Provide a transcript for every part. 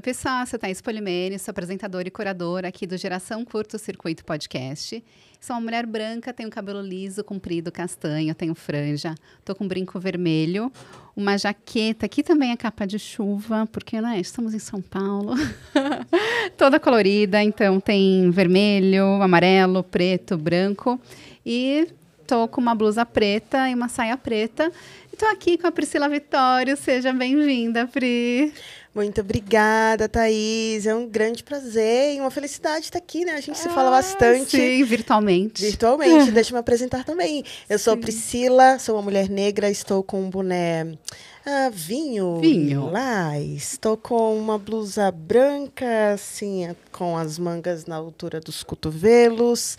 pessoal, sou Thaís Polimene, sou apresentadora e curadora aqui do Geração Curto Circuito Podcast. Sou uma mulher branca, tenho cabelo liso, comprido, castanho, tenho franja, tô com um brinco vermelho, uma jaqueta, que também é capa de chuva, porque, né, estamos em São Paulo, toda colorida, então tem vermelho, amarelo, preto, branco, e tô com uma blusa preta e uma saia preta. Estou aqui com a Priscila Vitório, seja bem-vinda, Pri. Muito obrigada, Thaís. É um grande prazer e uma felicidade estar aqui, né? A gente se fala bastante. Sim, virtualmente. Virtualmente. Deixa eu me apresentar também. Eu sou Priscila, sou uma mulher negra, estou com um boné vinho. Lá. Estou com uma blusa branca, assim, com as mangas na altura dos cotovelos,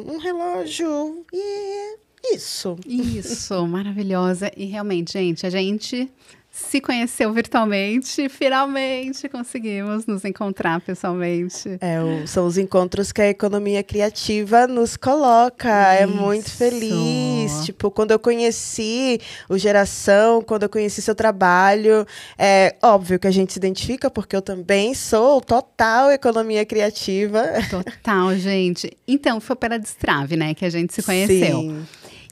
um relógio e isso. Isso, maravilhosa. E realmente, gente, a gente se conheceu virtualmente, finalmente conseguimos nos encontrar pessoalmente. São os encontros que a economia criativa nos coloca. Isso. É muito feliz. Tipo, quando eu conheci o Geração, quando eu conheci seu trabalho, é óbvio que a gente se identifica, porque eu também sou total economia criativa. Total, gente. Então, foi pela Destrave, né, que a gente se conheceu. Sim.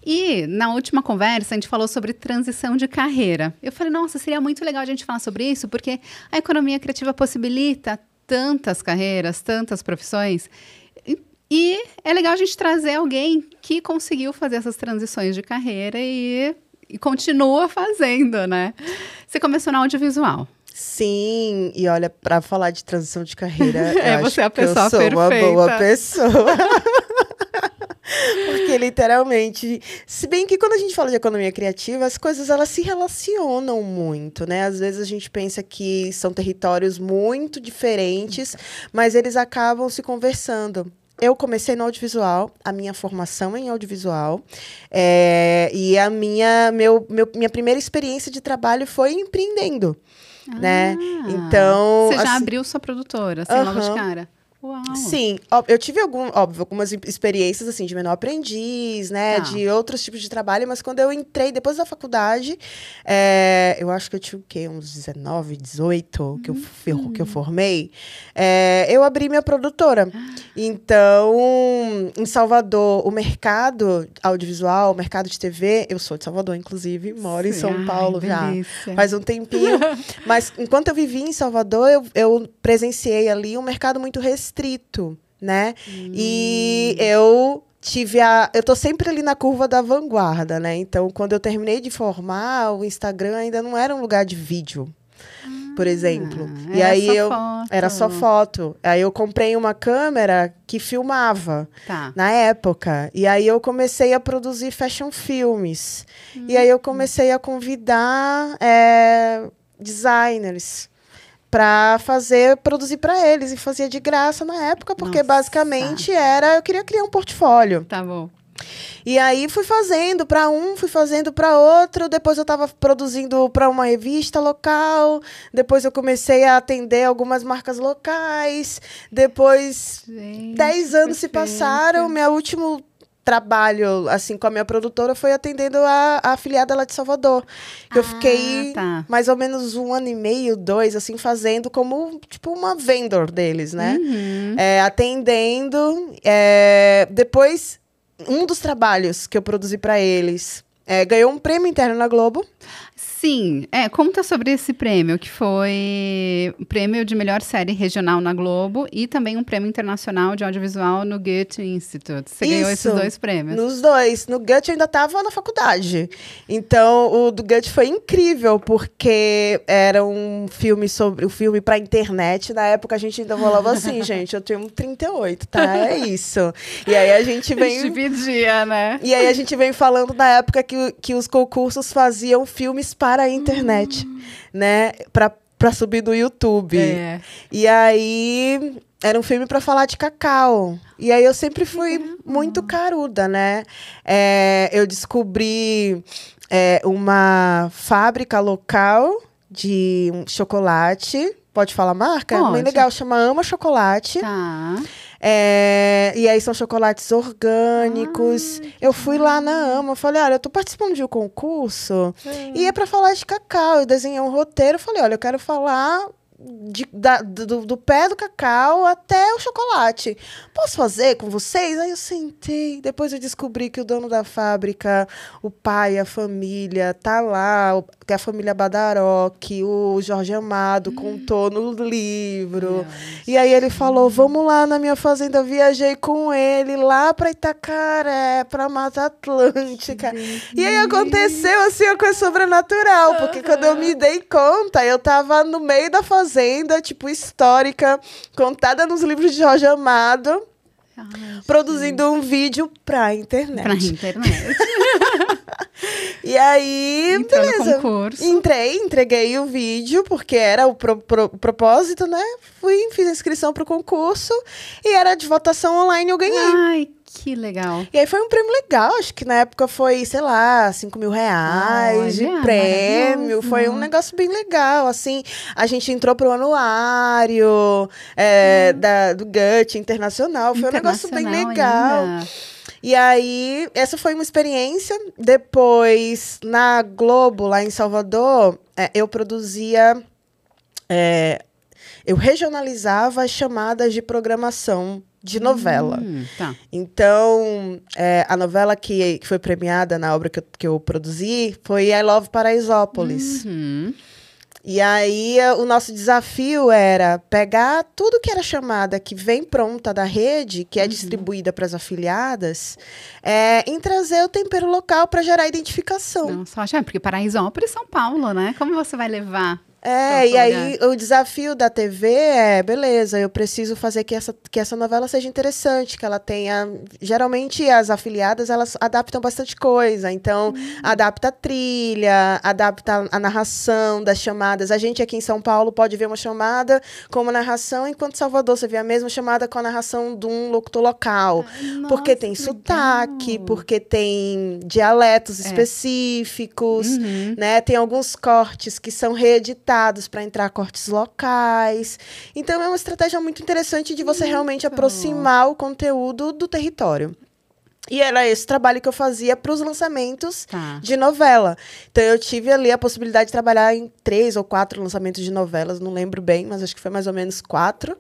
E, na última conversa, a gente falou sobre transição de carreira. Eu falei, nossa, seria muito legal a gente falar sobre isso, porque a economia criativa possibilita tantas carreiras, tantas profissões. E é legal a gente trazer alguém que conseguiu fazer essas transições de carreira e continua fazendo, né? Você começou no audiovisual. Sim, e olha, para falar de transição de carreira, você é a pessoa eu sou perfeita. Uma boa pessoa. Porque, literalmente, se bem que quando a gente fala de economia criativa, as coisas elas se relacionam muito, né? Às vezes a gente pensa que são territórios muito diferentes, mas eles acabam se conversando. Eu comecei no audiovisual, a minha formação em audiovisual, e a minha primeira experiência de trabalho foi empreendendo, né? Então, você já abriu sua produtora, assim, logo de cara? Uau. Sim, eu tive algumas experiências assim de menor aprendiz, né, de outros tipos de trabalho, mas quando eu entrei depois da faculdade, eu acho que eu tinha o quê? Uns 19, 18 que eu formei, eu abri minha produtora. Então, em Salvador, o mercado audiovisual, o mercado de TV, eu sou de Salvador, inclusive, moro em São Paulo já faz um tempinho, mas enquanto eu vivi em Salvador, eu presenciei ali um mercado muito restrito, né? E eu tô sempre ali na curva da vanguarda, né? Então, quando eu terminei de formar, o Instagram ainda não era um lugar de vídeo, por exemplo. E aí era só foto. Aí eu comprei uma câmera que filmava na época. E aí eu comecei a produzir fashion filmes. E aí eu comecei a convidar designers para produzir para eles, e fazia de graça na época, porque basicamente eu queria criar um portfólio. Tá bom. E aí fui fazendo para fui fazendo para outro, depois eu estava produzindo para uma revista local, depois eu comecei a atender algumas marcas locais, depois 10 anos se passaram, meu último trabalho, assim, com a minha produtora foi atendendo a afiliada lá de Salvador. Que eu fiquei mais ou menos 1 ano e meio, 2, assim, fazendo como, tipo, uma vendor deles, né? Atendendo. Depois, um dos trabalhos que eu produzi para eles ganhou um prêmio interno na Globo. Sim, conta sobre esse prêmio, que foi o prêmio de melhor série regional na Globo e também um prêmio internacional de audiovisual no Goethe Institute. Você ganhou esses 2 prêmios? Nos 2. No Goethe eu ainda estava na faculdade. Então, o do Goethe foi incrível, porque era um filme para internet. Na época, a gente ainda falava assim, gente, eu tenho 38, tá? É isso. E aí, a gente vem... Dividia, né? E aí, a gente vem falando da época que os concursos faziam filmes para a internet, né? Para subir no YouTube. E aí era um filme para falar de cacau. E aí eu sempre fui muito caruda, né? Eu descobri uma fábrica local de chocolate. Pode falar a marca? Pode. Bem legal, chama Ama Chocolate. Tá. E aí são chocolates orgânicos. Eu fui lá na Ama, falei, olha, eu tô participando de um concurso e é para falar de cacau. Eu desenhei um roteiro, falei, olha, eu quero falar do pé do cacau até o chocolate. Posso fazer com vocês? Aí eu sentei. Depois eu descobri que o dono da fábrica, o pai, a família, tá lá. Que é a família Badaró, que o Jorge Amado contou no livro. E aí ele falou, vamos lá na minha fazenda. Eu viajei com ele lá pra Itacaré, pra Mata Atlântica. E aí aconteceu assim uma coisa sobrenatural. Porque quando eu me dei conta, eu tava no meio da fazenda, tipo, histórica, contada nos livros de Jorge Amado, produzindo um vídeo pra internet. Pra internet. E aí, entrou beleza. no concurso. Entreguei o vídeo, porque era o propósito, né? Fiz a inscrição pro concurso e era de votação online, eu ganhei. Ai, que legal. E aí foi um prêmio legal, acho que na época foi, sei lá, R$5.000 de prêmio. Foi um negócio bem legal, assim. A gente entrou pro anuário do GUT Internacional. Foi um negócio bem legal. Ainda. E aí, essa foi uma experiência. Depois, na Globo, lá em Salvador, eu produzia... eu regionalizava as chamadas de programação de novela. Tá. Então, a novela que foi premiada na obra que eu produzi foi I Love Paraisópolis. E aí, o nosso desafio era pegar tudo que era chamada, que vem pronta da rede, que é distribuída para as afiliadas, e trazer o tempero local para gerar identificação. Nossa, porque Paraisópolis, São Paulo, né? Como você vai levar? E aí o desafio da TV beleza, eu preciso fazer que essa novela seja interessante, que ela tenha... Geralmente, as afiliadas, elas adaptam bastante coisa. Então, adapta a trilha, adapta a narração das chamadas. A gente aqui em São Paulo pode ver uma chamada com uma narração, enquanto em Salvador você vê a mesma chamada com a narração de um locutor local. Porque tem sotaque, porque tem dialetos específicos, né? Tem alguns cortes que são reeditados para entrar cortes locais. Então, é uma estratégia muito interessante de você realmente aproximar o conteúdo do território. E era esse trabalho que eu fazia para os lançamentos de novela. Então, eu tive ali a possibilidade de trabalhar em 3 ou 4 lançamentos de novelas, não lembro bem, mas acho que foi mais ou menos 4.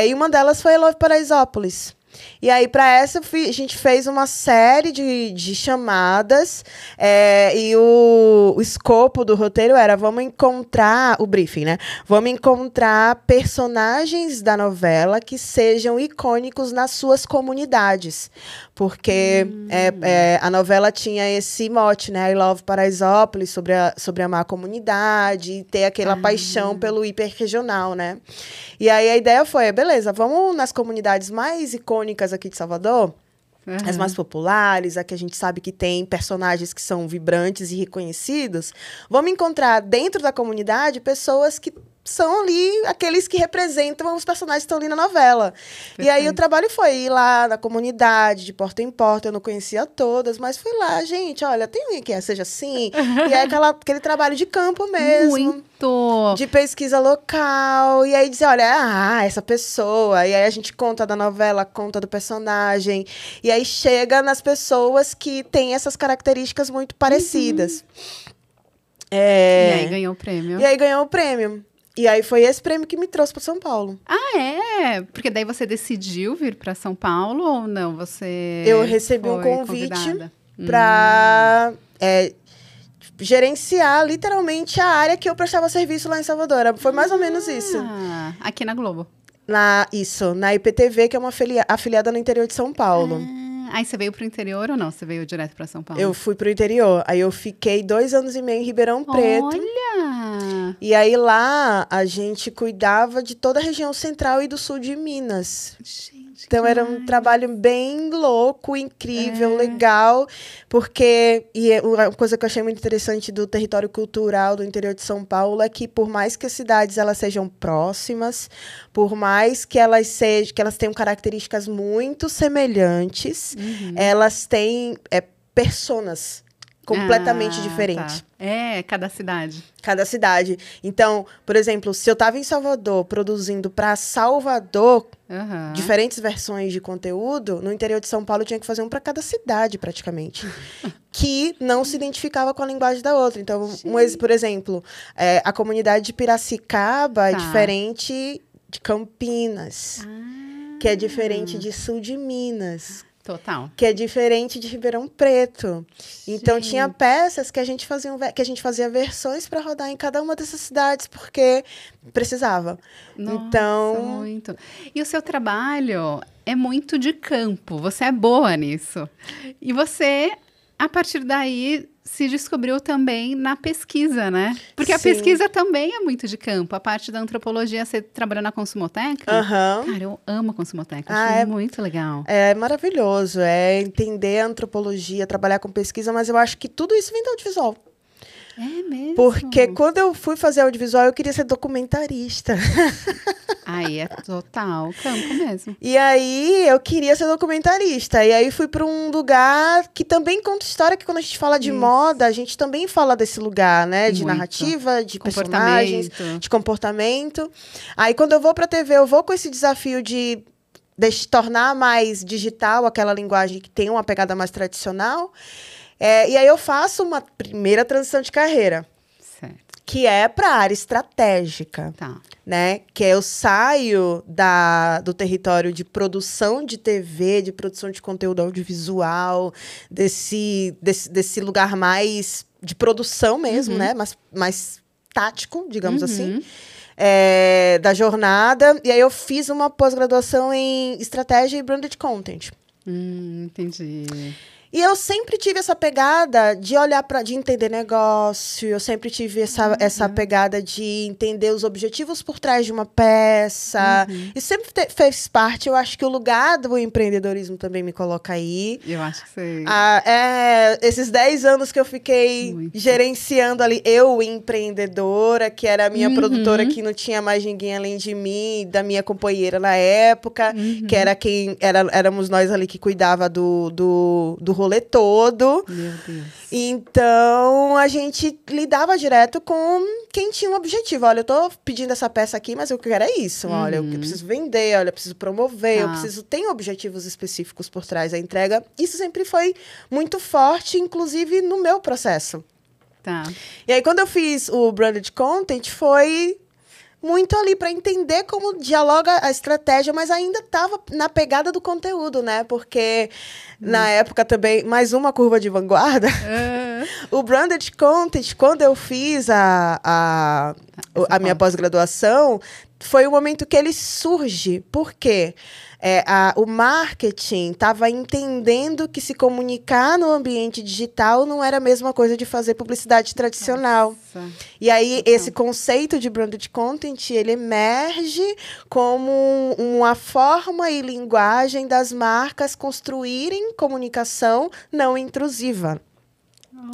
E uma delas foi Love Paraisópolis. E aí, para essa, a gente fez uma série de chamadas, e o escopo do roteiro era, vamos encontrar, o briefing, né? Vamos encontrar personagens da novela que sejam icônicos nas suas comunidades. Porque a novela tinha esse mote, né? I Love Paraisópolis, sobre amar a comunidade, e ter aquela paixão pelo hiperregional, né? E aí, a ideia foi, beleza, vamos nas comunidades mais icônicas aqui de Salvador, as mais populares, a que a gente sabe que tem personagens que são vibrantes e reconhecidos. Vamos encontrar dentro da comunidade pessoas que são ali aqueles que representam os personagens que estão ali na novela. Perfeito. E aí o trabalho foi ir lá na comunidade, de porta em porta. Eu não conhecia todas, mas fui lá, gente, olha, tem alguém que seja assim? E aí aquele trabalho de campo mesmo. Muito! De pesquisa local. E aí dizer, olha, essa pessoa. E aí a gente conta da novela, conta do personagem. E aí chega nas pessoas que têm essas características muito parecidas. E aí ganhou o prêmio. E aí foi esse prêmio que me trouxe para São Paulo. Porque daí você decidiu vir para São Paulo ou não? Eu recebi um convite para gerenciar literalmente a área que eu prestava serviço lá em Salvador. Foi mais ou menos isso. Aqui na Globo. Na IPTV, que é uma afiliada no interior de São Paulo. Aí você veio pro interior ou não? Você veio direto para São Paulo? Eu fui pro interior. Aí eu fiquei 2 anos e meio em Ribeirão Preto. Olha! E aí lá a gente cuidava de toda a região central e do sul de Minas. Gente, então era um trabalho bem louco, incrível, legal. Porque uma coisa que eu achei muito interessante do território cultural do interior de São Paulo é que por mais que as cidades elas sejam próximas, por mais que elas tenham características muito semelhantes, elas têm personas completamente diferentes. Cada cidade. Cada cidade. Então, por exemplo, se eu estava em Salvador produzindo para Salvador diferentes versões de conteúdo, no interior de São Paulo eu tinha que fazer um para cada cidade, praticamente. que não se identificava com a linguagem da outra. Então, por exemplo, a comunidade de Piracicaba é diferente de Campinas, que é diferente de sul de Minas. Total. Que é diferente de Ribeirão Preto. Então, tinha peças que a gente fazia versões para rodar em cada uma dessas cidades, porque precisava. Nossa, então, muito. E o seu trabalho é muito de campo. Você é boa nisso. E você, a partir daí, se descobriu também na pesquisa, né? Porque a pesquisa também é muito de campo. A parte da antropologia, você trabalhou na Consumoteca? Cara, eu amo a Consumoteca. Acho muito legal. É maravilhoso. É entender a antropologia, trabalhar com pesquisa, mas eu acho que tudo isso vem do audiovisual. É mesmo? Porque quando eu fui fazer audiovisual, eu queria ser documentarista. Aí é total campo mesmo. E aí, eu queria ser documentarista. E aí, fui para um lugar que também conta história, que quando a gente fala de moda, a gente também fala desse lugar, né? De narrativa, de personagens, de comportamento. Aí, quando eu vou para a TV, eu vou com esse desafio de tornar mais digital aquela linguagem que tem uma pegada mais tradicional. E aí eu faço uma primeira transição de carreira. Certo. Que é para a área estratégica. Tá. Né? Que eu saio do território de produção de TV, de produção de conteúdo audiovisual, desse lugar mais de produção mesmo, né? Mais tático, digamos assim. Da jornada. E aí eu fiz uma pós-graduação em estratégia e branded content. Entendi. E eu sempre tive essa pegada de olhar de entender negócio, eu sempre tive essa pegada de entender os objetivos por trás de uma peça. E sempre fez parte, eu acho que o lugar do empreendedorismo também me coloca aí. Eu acho que sei. Esses 10 anos que eu fiquei gerenciando ali, eu empreendedora, que era a minha produtora, que não tinha mais ninguém além de mim, da minha companheira na época, que era éramos nós ali que cuidava do rolê todo. Meu Deus. Então, a gente lidava direto com quem tinha um objetivo. Olha, eu tô pedindo essa peça aqui, mas o que eu quero é isso. Olha, eu preciso vender, olha, eu preciso promover, tem objetivos específicos por trás da entrega. Isso sempre foi muito forte, inclusive no meu processo. Tá. E aí, quando eu fiz o Branded Content, foi muito ali para entender como dialoga a estratégia, mas ainda estava na pegada do conteúdo, né? Porque na época também, mais uma curva de vanguarda, o Branded Content, quando eu fiz a minha pós-graduação, foi o momento que ele surge. Por quê? O marketing estava entendendo que se comunicar no ambiente digital não era a mesma coisa de fazer publicidade tradicional. Nossa. E aí, esse conceito de branded content, ele emerge como uma forma e linguagem das marcas construírem comunicação não intrusiva.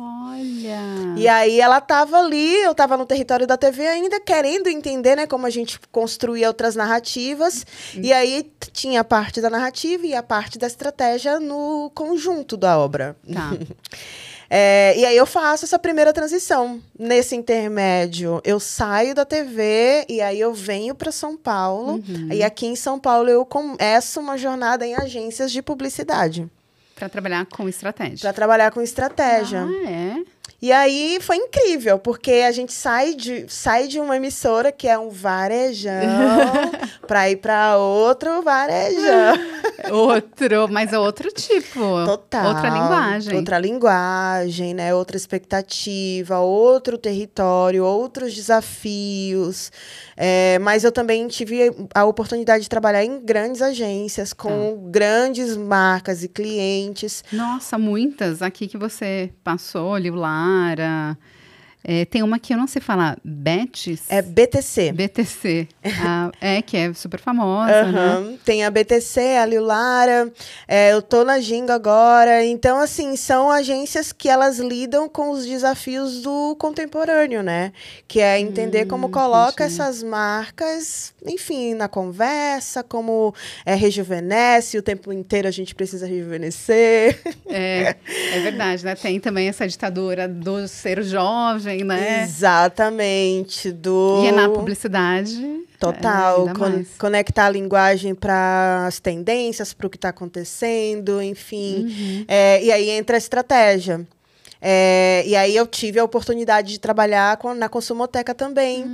Olha! E aí ela estava ali, eu estava no território da TV ainda, querendo entender, né, como a gente construía outras narrativas. E aí tinha a parte da narrativa e a parte da estratégia no conjunto da obra. Tá. E aí eu faço essa primeira transição. Nesse intermédio, eu saio da TV e aí eu venho para São Paulo. E aqui em São Paulo eu começo uma jornada em agências de publicidade. Para trabalhar com estratégia. Para trabalhar com estratégia. Ah, é? E aí foi incrível, porque a gente sai de uma emissora que é um varejão para ir para outro varejão. Mas é outro tipo. Total. Outra linguagem. Outra linguagem, né? Outra expectativa, outro território, outros desafios. Mas eu também tive a oportunidade de trabalhar em grandes agências, com grandes marcas e clientes. Nossa, muitas aqui que você passou, Liular. Tem uma que eu não sei falar, Betts? É BTC. BTC. Que é super famosa, né? Tem a BTC, a Liulara, eu tô na Ginga agora. Então, assim, são agências que elas lidam com os desafios do contemporâneo, né? Que é entender como coloca essas marcas, enfim, na conversa, como rejuvenesce, o tempo inteiro a gente precisa rejuvenescer. É verdade, né? Tem também essa ditadura do ser jovem, né? Exatamente. E é na publicidade. Total. Conectar a linguagem para as tendências, para o que está acontecendo, enfim. E aí entra a estratégia. E aí eu tive a oportunidade de trabalhar na Consumoteca também.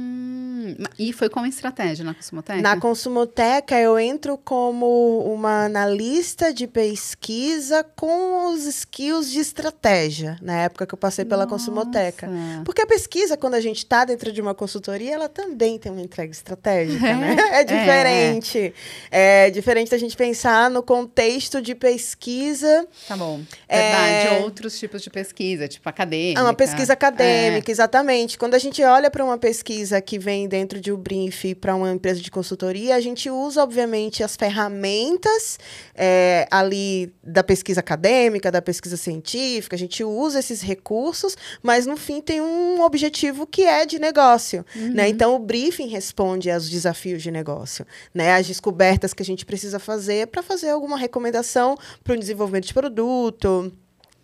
E foi com estratégia na Consumoteca? Na Consumoteca, eu entro como uma analista de pesquisa com os skills de estratégia, na época que eu passei pela Consumoteca. Porque a pesquisa, quando a gente está dentro de uma consultoria, ela também tem uma entrega estratégica, né? É diferente. É diferente da gente pensar no contexto de pesquisa. Tá bom. Verdade. Outros tipos de pesquisa, tipo acadêmica. Uma pesquisa acadêmica, exatamente. Quando a gente olha para uma pesquisa que vem dentro de um brief para uma empresa de consultoria, a gente usa, obviamente, as ferramentas ali da pesquisa acadêmica, da pesquisa científica, a gente usa esses recursos, mas, no fim, tem um objetivo que é de negócio, né? Então, o briefing responde aos desafios de negócio, né? As descobertas que a gente precisa fazer para fazer alguma recomendação para o desenvolvimento de produto,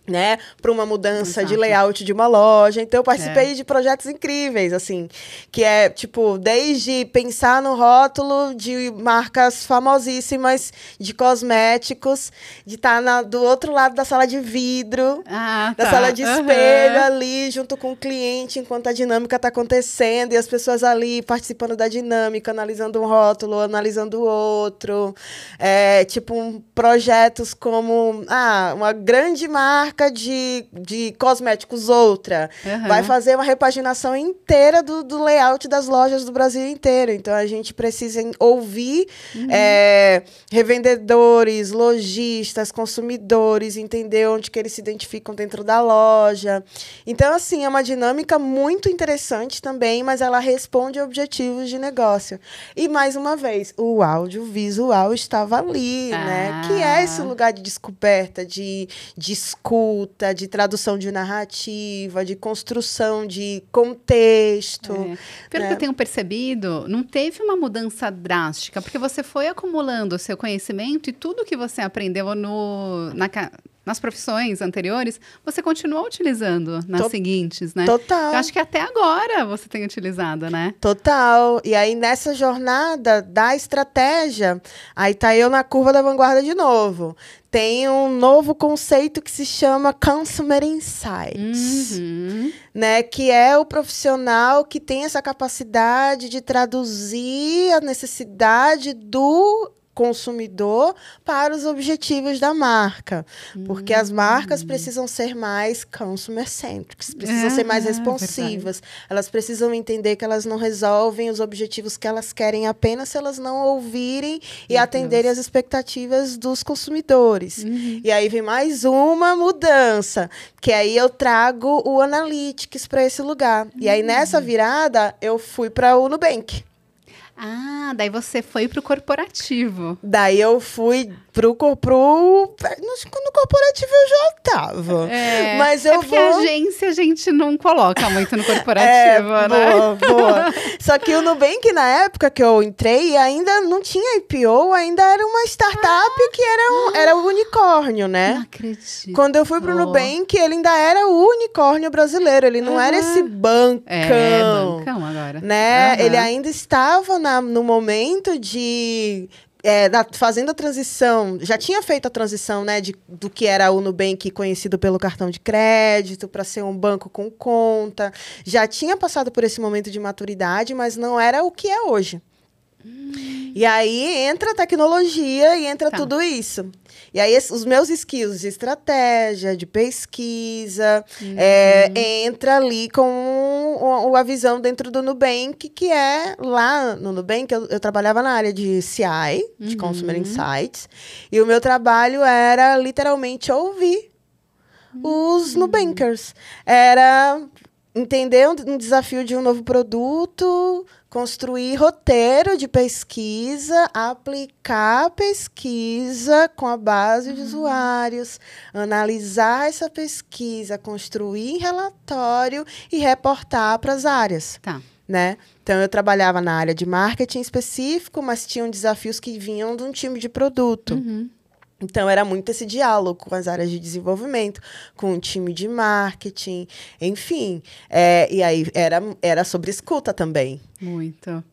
né, para uma mudança de layout de uma loja. Então, eu participei de projetos incríveis, assim, que é, tipo, desde pensar no rótulo de marcas famosíssimas de cosméticos, de estar do outro lado da sala de vidro, da sala de espelho ali, junto com o cliente, enquanto a dinâmica está acontecendo, e as pessoas ali participando da dinâmica, analisando um rótulo, analisando o outro. Projetos como uma grande marca de cosméticos, outra. Vai fazer uma repaginação inteira do layout das lojas do Brasil inteiro. Então, a gente precisa ouvir revendedores, lojistas, consumidores, entender onde que eles se identificam dentro da loja. Então, assim, é uma dinâmica muito interessante também, mas ela responde a objetivos de negócio. E, mais uma vez, o audiovisual estava ali, né? Que é esse lugar de descoberta, de escuta, de tradução de narrativa, de construção de contexto. Pelo que eu tenho percebido, não teve uma mudança drástica, porque você foi acumulando o seu conhecimento e tudo que você aprendeu nas profissões anteriores, você continuou utilizando nas seguintes, né? Total. Eu acho que até agora você tem utilizado, né? Total. E aí, nessa jornada da estratégia, aí tá eu na curva da vanguarda de novo. Tem um novo conceito que se chama Consumer Insights, né? Que é o profissional que tem essa capacidade de traduzir a necessidade do consumidor para os objetivos da marca. Porque as marcas precisam ser mais consumer-centric, precisam ser mais responsivas. Elas precisam entender que elas não resolvem os objetivos que elas querem apenas se elas não ouvirem e atenderem às expectativas dos consumidores. E aí vem mais uma mudança, que aí eu trago o Analytics para esse lugar. E aí, nessa virada, eu fui para o Nubank. Daí você foi pro corporativo. Daí eu fui no corporativo eu já tava. Mas porque a agência a gente não coloca muito no corporativo, né? Boa. Só que o Nubank, na época que eu entrei, ainda não tinha IPO, ainda era uma startup que era o unicórnio, né? Não acredito. Quando eu fui pro Nubank, ele ainda era o unicórnio brasileiro, ele não era esse bancão. Bancão agora. Né? Ele ainda estava no momento de... fazendo a transição, já tinha feito a transição, né, do que era o Nubank conhecido pelo cartão de crédito para ser um banco com conta. Já tinha passado por esse momento de maturidade, mas não era o que é hoje. E aí entra a tecnologia e entra tudo isso. E aí os meus skills de estratégia, de pesquisa, entra ali com a visão dentro do Nubank, que é lá no Nubank, eu trabalhava na área de CI, de Consumer Insights, e o meu trabalho era literalmente ouvir os Nubankers. Era entender um desafio de um novo produto, construir roteiro de pesquisa, aplicar a pesquisa com a base de usuários, analisar essa pesquisa, construir relatório e reportar para as áreas. Né? Então, eu trabalhava na área de marketing específico, mas tinham desafios que vinham de um time de produto. Então, era muito esse diálogo com as áreas de desenvolvimento, com o time de marketing, enfim. E aí, era sobre escuta também. Muito.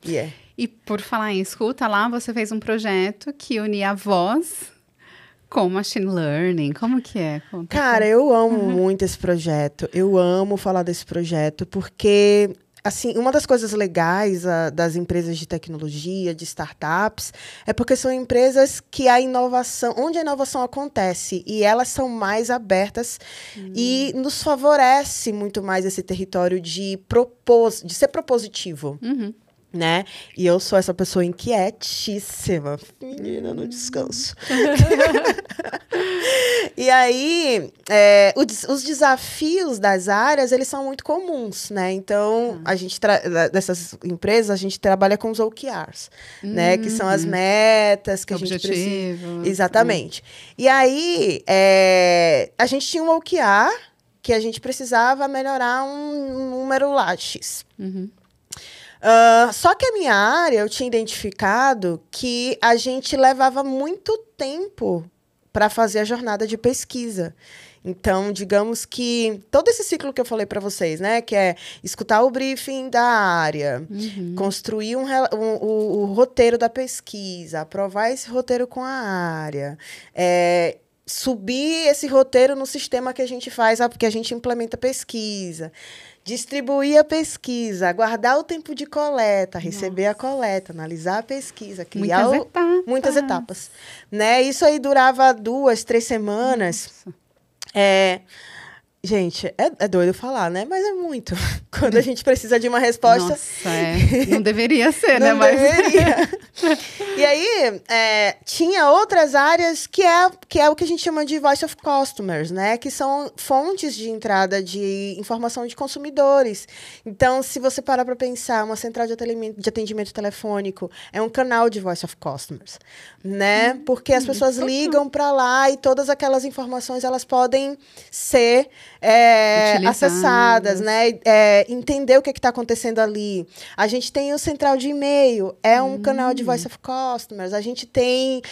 E por falar em escuta, lá você fez um projeto que unia a voz com machine learning? Como que é? Cara, eu amo muito esse projeto. Eu amo falar desse projeto, porque... Assim, uma das coisas legais das empresas de tecnologia, de startups, é porque são empresas que onde a inovação acontece, e elas são mais abertas e nos favorece muito mais esse território de ser propositivo. Né? E eu sou essa pessoa inquietíssima. Menina, no descanso. E aí, os desafios das áreas, eles são muito comuns, né? Então, dessas empresas, a gente trabalha com os OKRs, né? Que são as metas que a gente precisa... Exatamente. E aí, a gente tinha um OKR que a gente precisava melhorar um número lá, X. Só que a minha área, eu tinha identificado que a gente levava muito tempo para fazer a jornada de pesquisa. Então, digamos que todo esse ciclo que eu falei para vocês, né, que é escutar o briefing da área, construir o roteiro da pesquisa, aprovar esse roteiro com a área, subir esse roteiro no sistema que a gente faz, porque a gente implementa pesquisa, distribuir a pesquisa, aguardar o tempo de coleta, receber a coleta, analisar a pesquisa, criar muitas etapas. Né? Isso aí durava 2, 3 semanas. Gente, é doido falar, né? Mas é muito. Quando a gente precisa de uma resposta... Nossa, não deveria ser, não né? Deveria. E aí, tinha outras áreas que é o que a gente chama de voice of customers, né? Que são fontes de entrada de informação de consumidores. Então, se você parar para pensar, uma central de atendimento telefônico é um canal de voice of customers, né? Porque as pessoas ligam para lá e todas aquelas informações, elas podem ser... acessadas, né? Entender o que está acontecendo ali. A gente tem o central de e-mail, um canal de voice of customers. A gente tem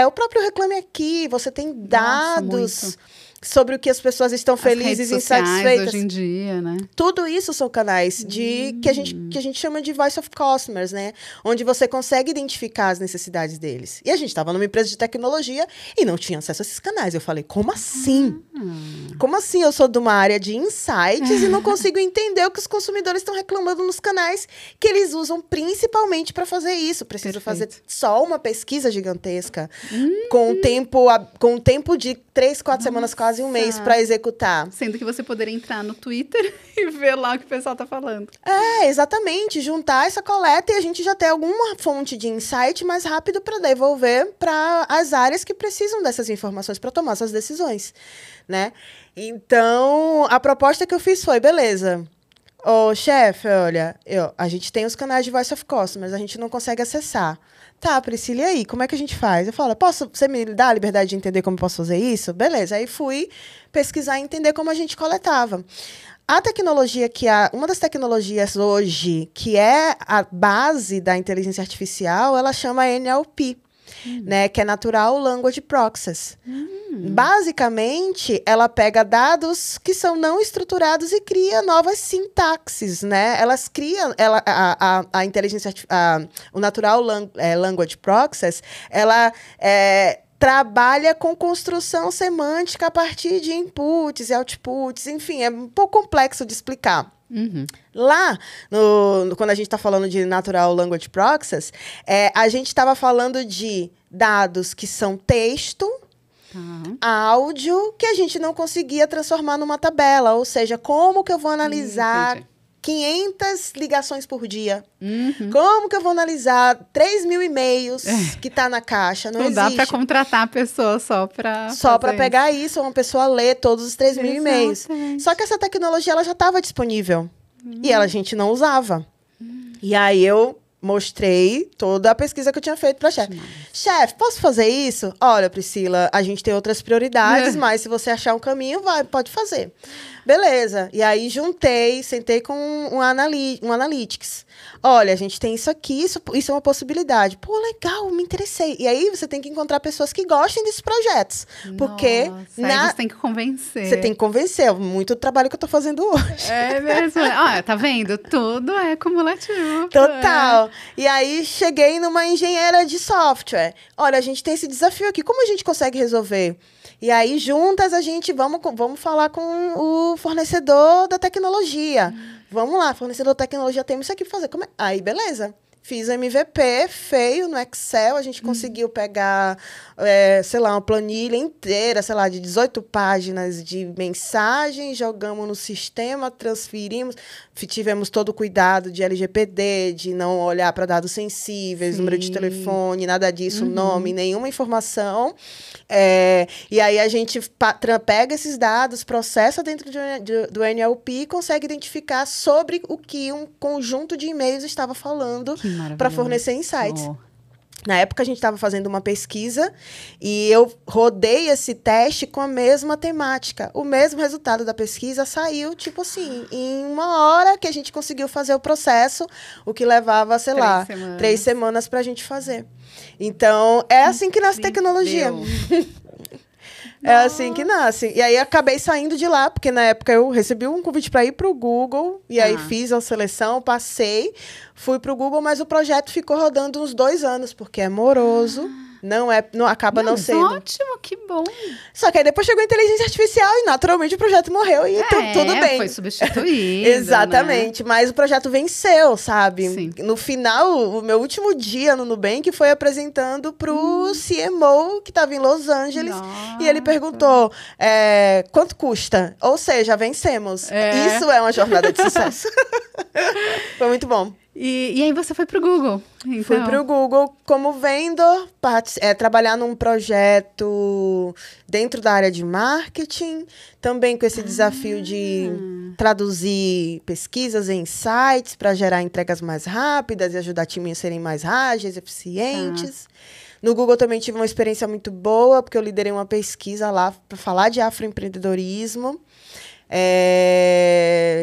o próprio Reclame Aqui, você tem dados sobre o que as pessoas estão felizes e insatisfeitas. Hoje em dia, né? Tudo isso são canais que a gente chama de voice of customers, né? Onde você consegue identificar as necessidades deles. E a gente estava numa empresa de tecnologia e não tinha acesso a esses canais. Eu falei, como assim? Como assim eu sou de uma área de insights e não consigo entender o que os consumidores estão reclamando nos canais que eles usam principalmente para fazer isso? Preciso fazer só uma pesquisa gigantesca com um tempo de 3, 4 semanas, quase um mês para executar. Sendo que você poderia entrar no Twitter e ver lá o que o pessoal tá falando. Exatamente. Juntar essa coleta e a gente já ter alguma fonte de insight mais rápido para devolver para as áreas que precisam dessas informações para tomar essas decisões, né? Então, a proposta que eu fiz foi, beleza, chefe, olha, a gente tem os canais de voice of customers, a gente não consegue acessar. Tá, Priscila, e aí, como é que a gente faz? Eu falo, você me dá a liberdade de entender como eu posso fazer isso? Beleza, aí fui pesquisar e entender como a gente coletava. A tecnologia uma das tecnologias hoje, que é a base da inteligência artificial, ela chama NLP, né, que é Natural Language Process. Basicamente, ela pega dados que são não estruturados e cria novas sintaxes, né? Elas criam, a inteligência, o Natural Language Process, ela trabalha com construção semântica a partir de inputs e outputs, enfim, é um pouco complexo de explicar. Lá, quando a gente está falando de Natural Language Process, a gente estava falando de dados que são texto, áudio, que a gente não conseguia transformar numa tabela. Ou seja, como que eu vou analisar 500 ligações por dia? Como que eu vou analisar 3.000 e-mails que tá na caixa? Não existe. Dá para contratar a pessoa só para pegar isso, uma pessoa ler todos os 3.000 e-mails. Só que essa tecnologia ela já estava disponível. E a gente não usava. E aí eu mostrei toda a pesquisa que eu tinha feito para chefe. Chefe, posso fazer isso? Olha, Priscila, a gente tem outras prioridades, mas se você achar um caminho, pode fazer. Beleza. E aí sentei com um Analytics. Olha, a gente tem isso aqui, isso é uma possibilidade. Pô, legal, me interessei. E aí você tem que encontrar pessoas que gostem desses projetos. Porque aí você tem que convencer. Você tem que convencer. Muito trabalho que eu tô fazendo hoje. É mesmo. Tá vendo? Tudo é cumulativo. Total. E aí, cheguei numa engenheira de software. Olha, a gente tem esse desafio aqui, como a gente consegue resolver? E aí, juntas, a gente, vamos falar com o fornecedor da tecnologia. Vamos lá, fornecedor da tecnologia, temos isso aqui para fazer. Aí, beleza. Fiz o MVP feio no Excel, a gente conseguiu pegar, sei lá, uma planilha inteira, sei lá, de 18 páginas de mensagem, jogamos no sistema, transferimos, tivemos todo o cuidado de LGPD, de não olhar para dados sensíveis, número de telefone, nada disso, nome, nenhuma informação. E aí a gente pega esses dados, processa dentro do NLP e consegue identificar sobre o que um conjunto de e-mails estava falando para fornecer insights. Na época, a gente estava fazendo uma pesquisa e eu rodei esse teste com a mesma temática. O mesmo resultado da pesquisa saiu, tipo assim, em 1 hora que a gente conseguiu fazer o processo, o que levava, sei lá, 3 semanas para a gente fazer. Então, é assim que nasce tecnologia. É assim que nasce. E aí, acabei saindo de lá, porque na época eu recebi um convite para ir para o Google, e aí fiz a seleção, passei, fui para o Google, mas o projeto ficou rodando uns 2 anos, porque é moroso. Acaba não sendo. Ótimo, que bom. Só que aí depois chegou a inteligência artificial e naturalmente o projeto morreu e tudo bem. Foi substituído. Exatamente, né? Mas o projeto venceu, sabe? Sim. No final, o meu último dia no Nubank foi apresentando pro CMO que estava em Los Angeles. Nossa. E ele perguntou, quanto custa? Ou seja, vencemos. Isso é uma jornada de sucesso. Foi muito bom. E aí você foi pro Google? Então. Fui pro Google como vendor, trabalhar num projeto dentro da área de marketing, também com esse desafio de traduzir pesquisas em insights para gerar entregas mais rápidas e ajudar times a serem mais ágeis, eficientes. No Google também tive uma experiência muito boa, porque eu liderei uma pesquisa lá para falar de afroempreendedorismo.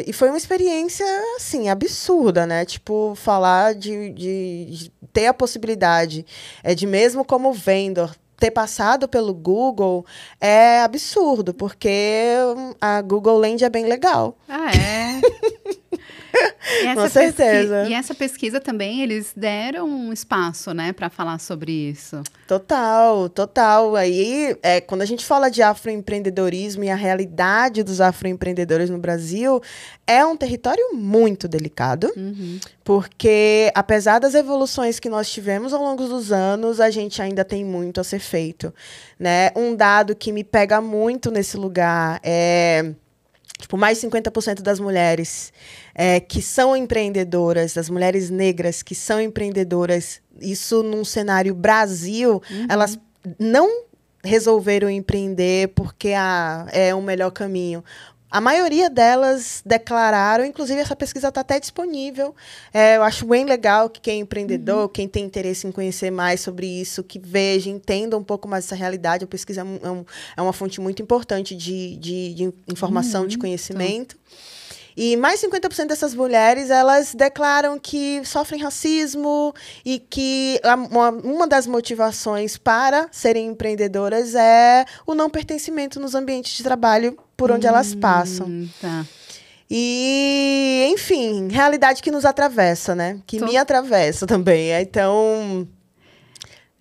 E foi uma experiência, assim, absurda, né? Tipo, falar de ter a possibilidade de mesmo como vendor, ter passado pelo Google é absurdo, porque a Google Land é bem legal. Com certeza. E essa pesquisa também, eles deram um espaço, né, para falar sobre isso. Total. Aí, quando a gente fala de afroempreendedorismo e a realidade dos afroempreendedores no Brasil, é um território muito delicado, porque apesar das evoluções que nós tivemos ao longo dos anos, a gente ainda tem muito a ser feito, né? Um dado que me pega muito nesse lugar é... Tipo, mais de 50% das mulheres que são empreendedoras, das mulheres negras que são empreendedoras, isso num cenário Brasil, elas não resolveram empreender porque é o melhor caminho. A maioria delas declararam, inclusive essa pesquisa está até disponível. Eu acho bem legal que quem é empreendedor, quem tem interesse em conhecer mais sobre isso, que veja, entenda um pouco mais essa realidade. A pesquisa é uma fonte muito importante de informação, de conhecimento. E mais 50% dessas mulheres, elas declaram que sofrem racismo e que uma das motivações para serem empreendedoras é o não pertencimento nos ambientes de trabalho por onde elas passam. Tá. E, enfim, realidade que nos atravessa, né? Que me atravessa também. Então...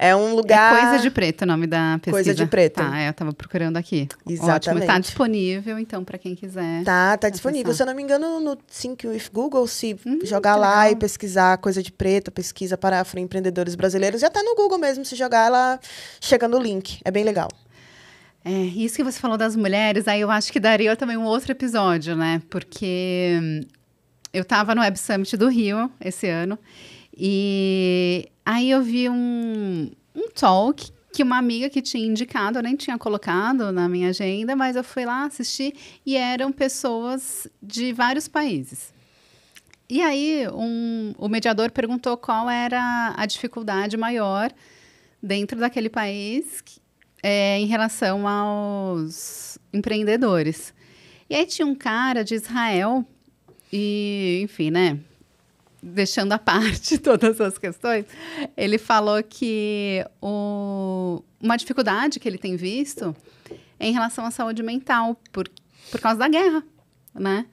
É um lugar... Coisa de Preto o nome da pesquisa. Coisa de Preto. Tá, eu estava procurando aqui. Exatamente. Ótimo, está disponível, então, para quem quiser. Tá disponível. Se eu não me engano, no Think with Google, se jogar lá e pesquisar Coisa de Preto, pesquisa para afroempreendedores brasileiros, e até no Google mesmo, se jogar, ela chega no link. É bem legal. Isso que você falou das mulheres, aí eu acho que daria também um outro episódio, né? Porque eu estava no Web Summit do Rio esse ano, e aí eu vi um talk que uma amiga que tinha indicado, eu nem tinha colocado na minha agenda, mas eu fui lá assistir e eram pessoas de vários países. E aí o mediador perguntou qual era a dificuldade maior dentro daquele país em relação aos empreendedores. E aí tinha um cara de Israel e, enfim, né? Deixando à parte todas as questões, ele falou que uma dificuldade que ele tem visto é em relação à saúde mental, por causa da guerra, né?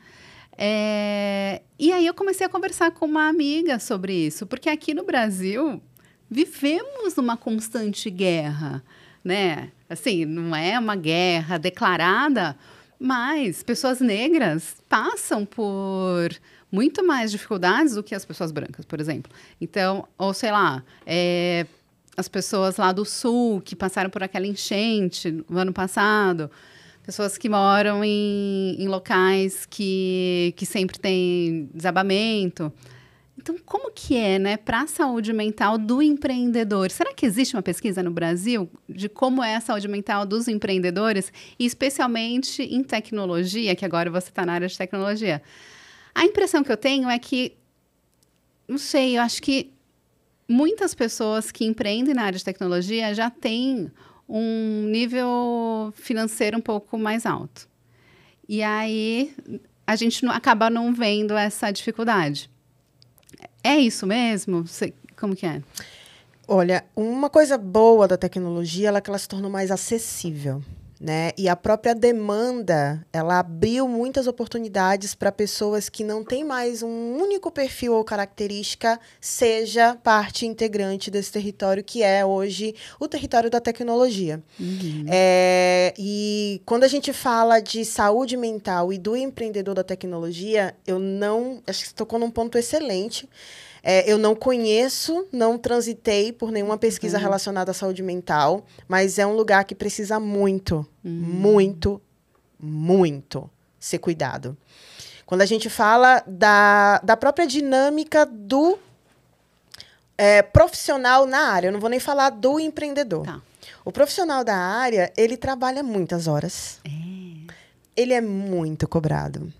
E aí eu comecei a conversar com uma amiga sobre isso, porque aqui no Brasil vivemos numa constante guerra, né? Assim, não é uma guerra declarada, mas pessoas negras passam por muito mais dificuldades do que as pessoas brancas, por exemplo. Então, ou sei lá, as pessoas lá do sul que passaram por aquela enchente no ano passado, pessoas que moram em locais que sempre tem desabamento. Então, como que é, né, para a saúde mental do empreendedor? Será que existe uma pesquisa no Brasil de como é a saúde mental dos empreendedores, e especialmente em tecnologia, que agora você está na área de tecnologia? A impressão que eu tenho é que, não sei, eu acho que muitas pessoas que empreendem na área de tecnologia já têm um nível financeiro um pouco mais alto. E aí, a gente acaba não vendo essa dificuldade. É isso mesmo? Como que é? Olha, uma coisa boa da tecnologia é que ela se tornou mais acessível, né? E a própria demanda, ela abriu muitas oportunidades para pessoas que não têm mais um único perfil ou característica, seja parte integrante desse território que é hoje o território da tecnologia. Uhum. E quando a gente fala de saúde mental e do empreendedor da tecnologia, acho que você tocou num ponto excelente. Eu não conheço, não transitei por nenhuma pesquisa relacionada à saúde mental, mas é um lugar que precisa muito ser cuidado. Quando a gente fala da própria dinâmica do profissional na área, eu não vou nem falar do empreendedor. Tá. O profissional da área, ele trabalha muitas horas. Ele é muito cobrado.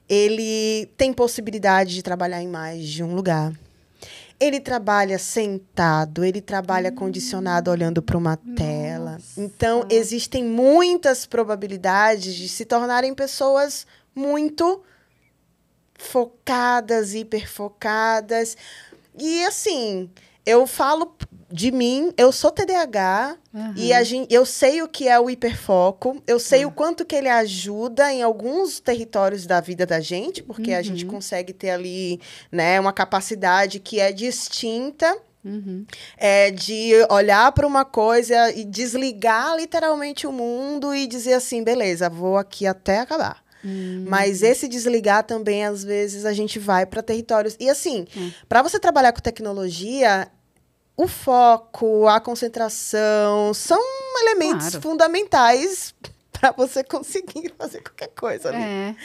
Ele tem possibilidade de trabalhar em mais de um lugar. Ele trabalha sentado, ele trabalha condicionado olhando para uma tela. Então, existem muitas probabilidades de se tornarem pessoas muito focadas, hiperfocadas. E, assim, eu falo de mim, eu sou TDAH, e eu sei o que é o hiperfoco, eu sei o quanto que ele ajuda em alguns territórios da vida da gente, porque a gente consegue ter ali, né, uma capacidade que é distinta, de olhar para uma coisa e desligar literalmente o mundo e dizer assim, beleza, vou aqui até acabar. Mas esse desligar também, às vezes, a gente vai para territórios... E, assim, para você trabalhar com tecnologia, o foco, a concentração, são elementos fundamentais para você conseguir fazer qualquer coisa ali.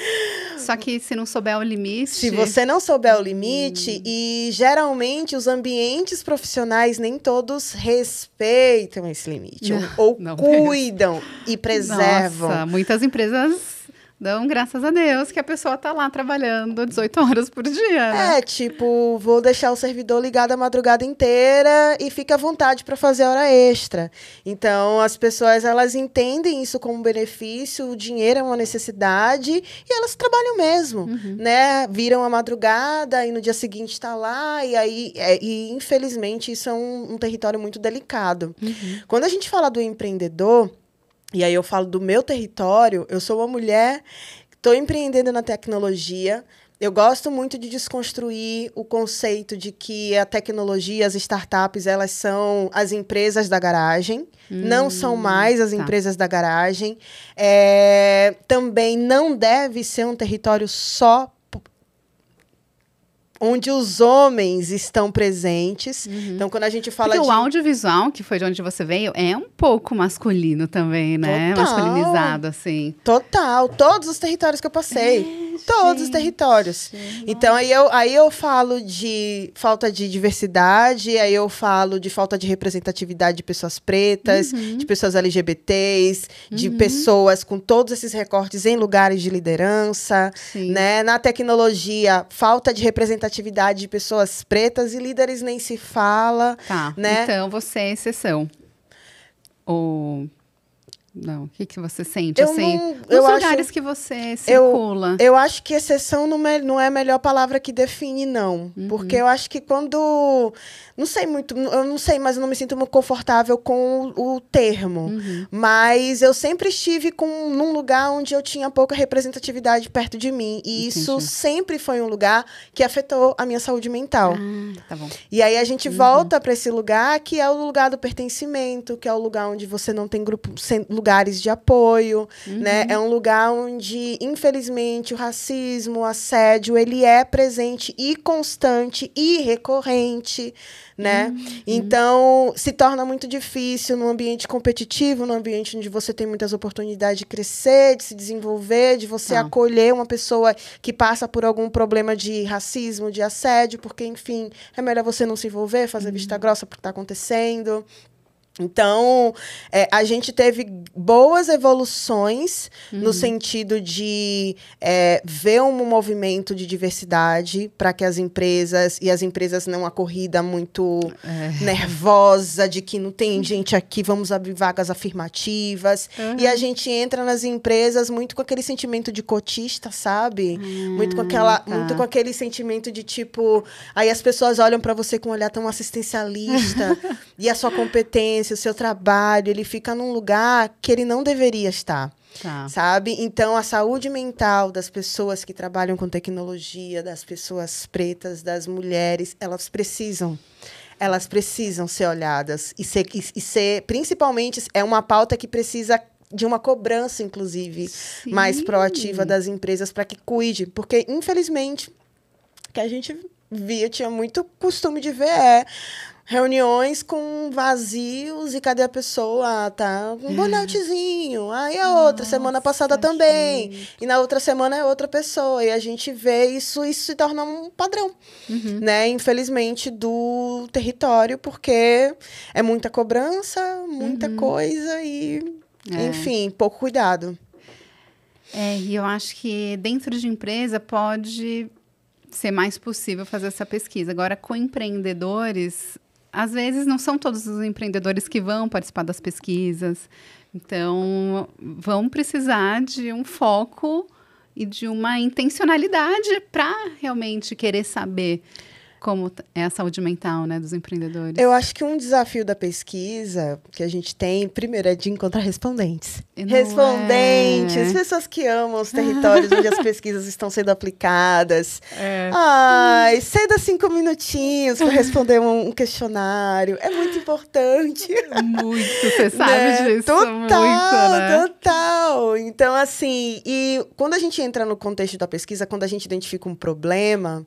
Só que se não souber o limite... Se você não souber o limite, e geralmente os ambientes profissionais nem todos respeitam esse limite, ou cuidam e preservam. Nossa, muitas empresas dão graças a Deus que a pessoa está lá trabalhando 18 horas por dia, né? Tipo, vou deixar o servidor ligado a madrugada inteira e fica à vontade para fazer hora extra. Então, as pessoas, elas entendem isso como benefício, o dinheiro é uma necessidade e elas trabalham mesmo, né? Viram a madrugada e no dia seguinte está lá e aí, infelizmente, isso é um território muito delicado. Quando a gente fala do empreendedor, e aí eu falo do meu território, eu sou uma mulher que estou empreendendo na tecnologia. Eu gosto muito de desconstruir o conceito de que a tecnologia, as startups, elas são as empresas da garagem. Não são mais as empresas da garagem. Também não deve ser um território só onde os homens estão presentes. Então, quando a gente fala Porque o audiovisual, que foi de onde você veio, é um pouco masculino também, né? Total. Masculinizado, assim. Total. Todos os territórios que eu passei. Todos os territórios. Então, aí eu falo de falta de diversidade, aí eu falo de falta de representatividade de pessoas pretas, de pessoas LGBTs, de pessoas com todos esses recortes em lugares de liderança, né? Na tecnologia, falta de representatividade de pessoas pretas e líderes nem se fala. Tá, né? Então você é exceção. Ou... Não, o que você sente, assim? Nos lugares que você circula. Eu acho que exceção não é a melhor palavra que define, não. Porque eu acho que quando... Não sei muito, eu não sei, mas eu não me sinto muito confortável com o termo. Mas eu sempre estive num lugar onde eu tinha pouca representatividade perto de mim. E isso sempre foi um lugar que afetou a minha saúde mental. Tá bom. E aí a gente volta para esse lugar que é o lugar do pertencimento, que é o lugar onde você não tem lugares de apoio, né? É um lugar onde, infelizmente, o racismo, o assédio, ele é presente e constante e recorrente, né? Então, se torna muito difícil num ambiente competitivo, num ambiente onde você tem muitas oportunidades de crescer, de se desenvolver, de você acolher uma pessoa que passa por algum problema de racismo, de assédio, porque, enfim, é melhor você não se envolver, fazer vista grossa porque está acontecendo. Então, a gente teve boas evoluções no sentido de ver um movimento de diversidade para que as empresas não a corrida muito nervosa de que não tem gente aqui, vamos abrir vagas afirmativas. E a gente entra nas empresas muito com aquele sentimento de cotista, sabe? Muito com aquele sentimento de tipo... Aí as pessoas olham para você com um olhar tão assistencialista e a sua competência, o seu trabalho, ele fica num lugar que ele não deveria estar, sabe? Então, a saúde mental das pessoas que trabalham com tecnologia, das pessoas pretas, das mulheres, elas precisam ser olhadas e ser principalmente, é uma pauta que precisa de uma cobrança, inclusive, mais proativa das empresas para que cuide, porque, infelizmente, que a gente tinha muito costume de ver reuniões com vazios e cadê a pessoa? Tá um burnoutzinho. Aí a outra, semana passada também. Gente. E na outra semana é outra pessoa. E a gente vê isso se torna um padrão, né? Infelizmente, do território, porque é muita cobrança, muita coisa e, enfim, pouco cuidado. E eu acho que dentro de empresa pode ser mais possível fazer essa pesquisa. Agora, com empreendedores... Às vezes, não são todos os empreendedores que vão participar das pesquisas. Então, vão precisar de um foco e de uma intencionalidade para realmente querer saber como é a saúde mental, né, dos empreendedores. Eu acho que um desafio da pesquisa que a gente tem, primeiro, é de encontrar respondentes. Respondentes, pessoas que amam os territórios onde as pesquisas estão sendo aplicadas. Ai, ceda 5 minutinhos para responder um questionário. É muito importante. Muito, você sabe disso. Total, muito, né? Total. Então, assim, e quando a gente entra no contexto da pesquisa, quando a gente identifica um problema,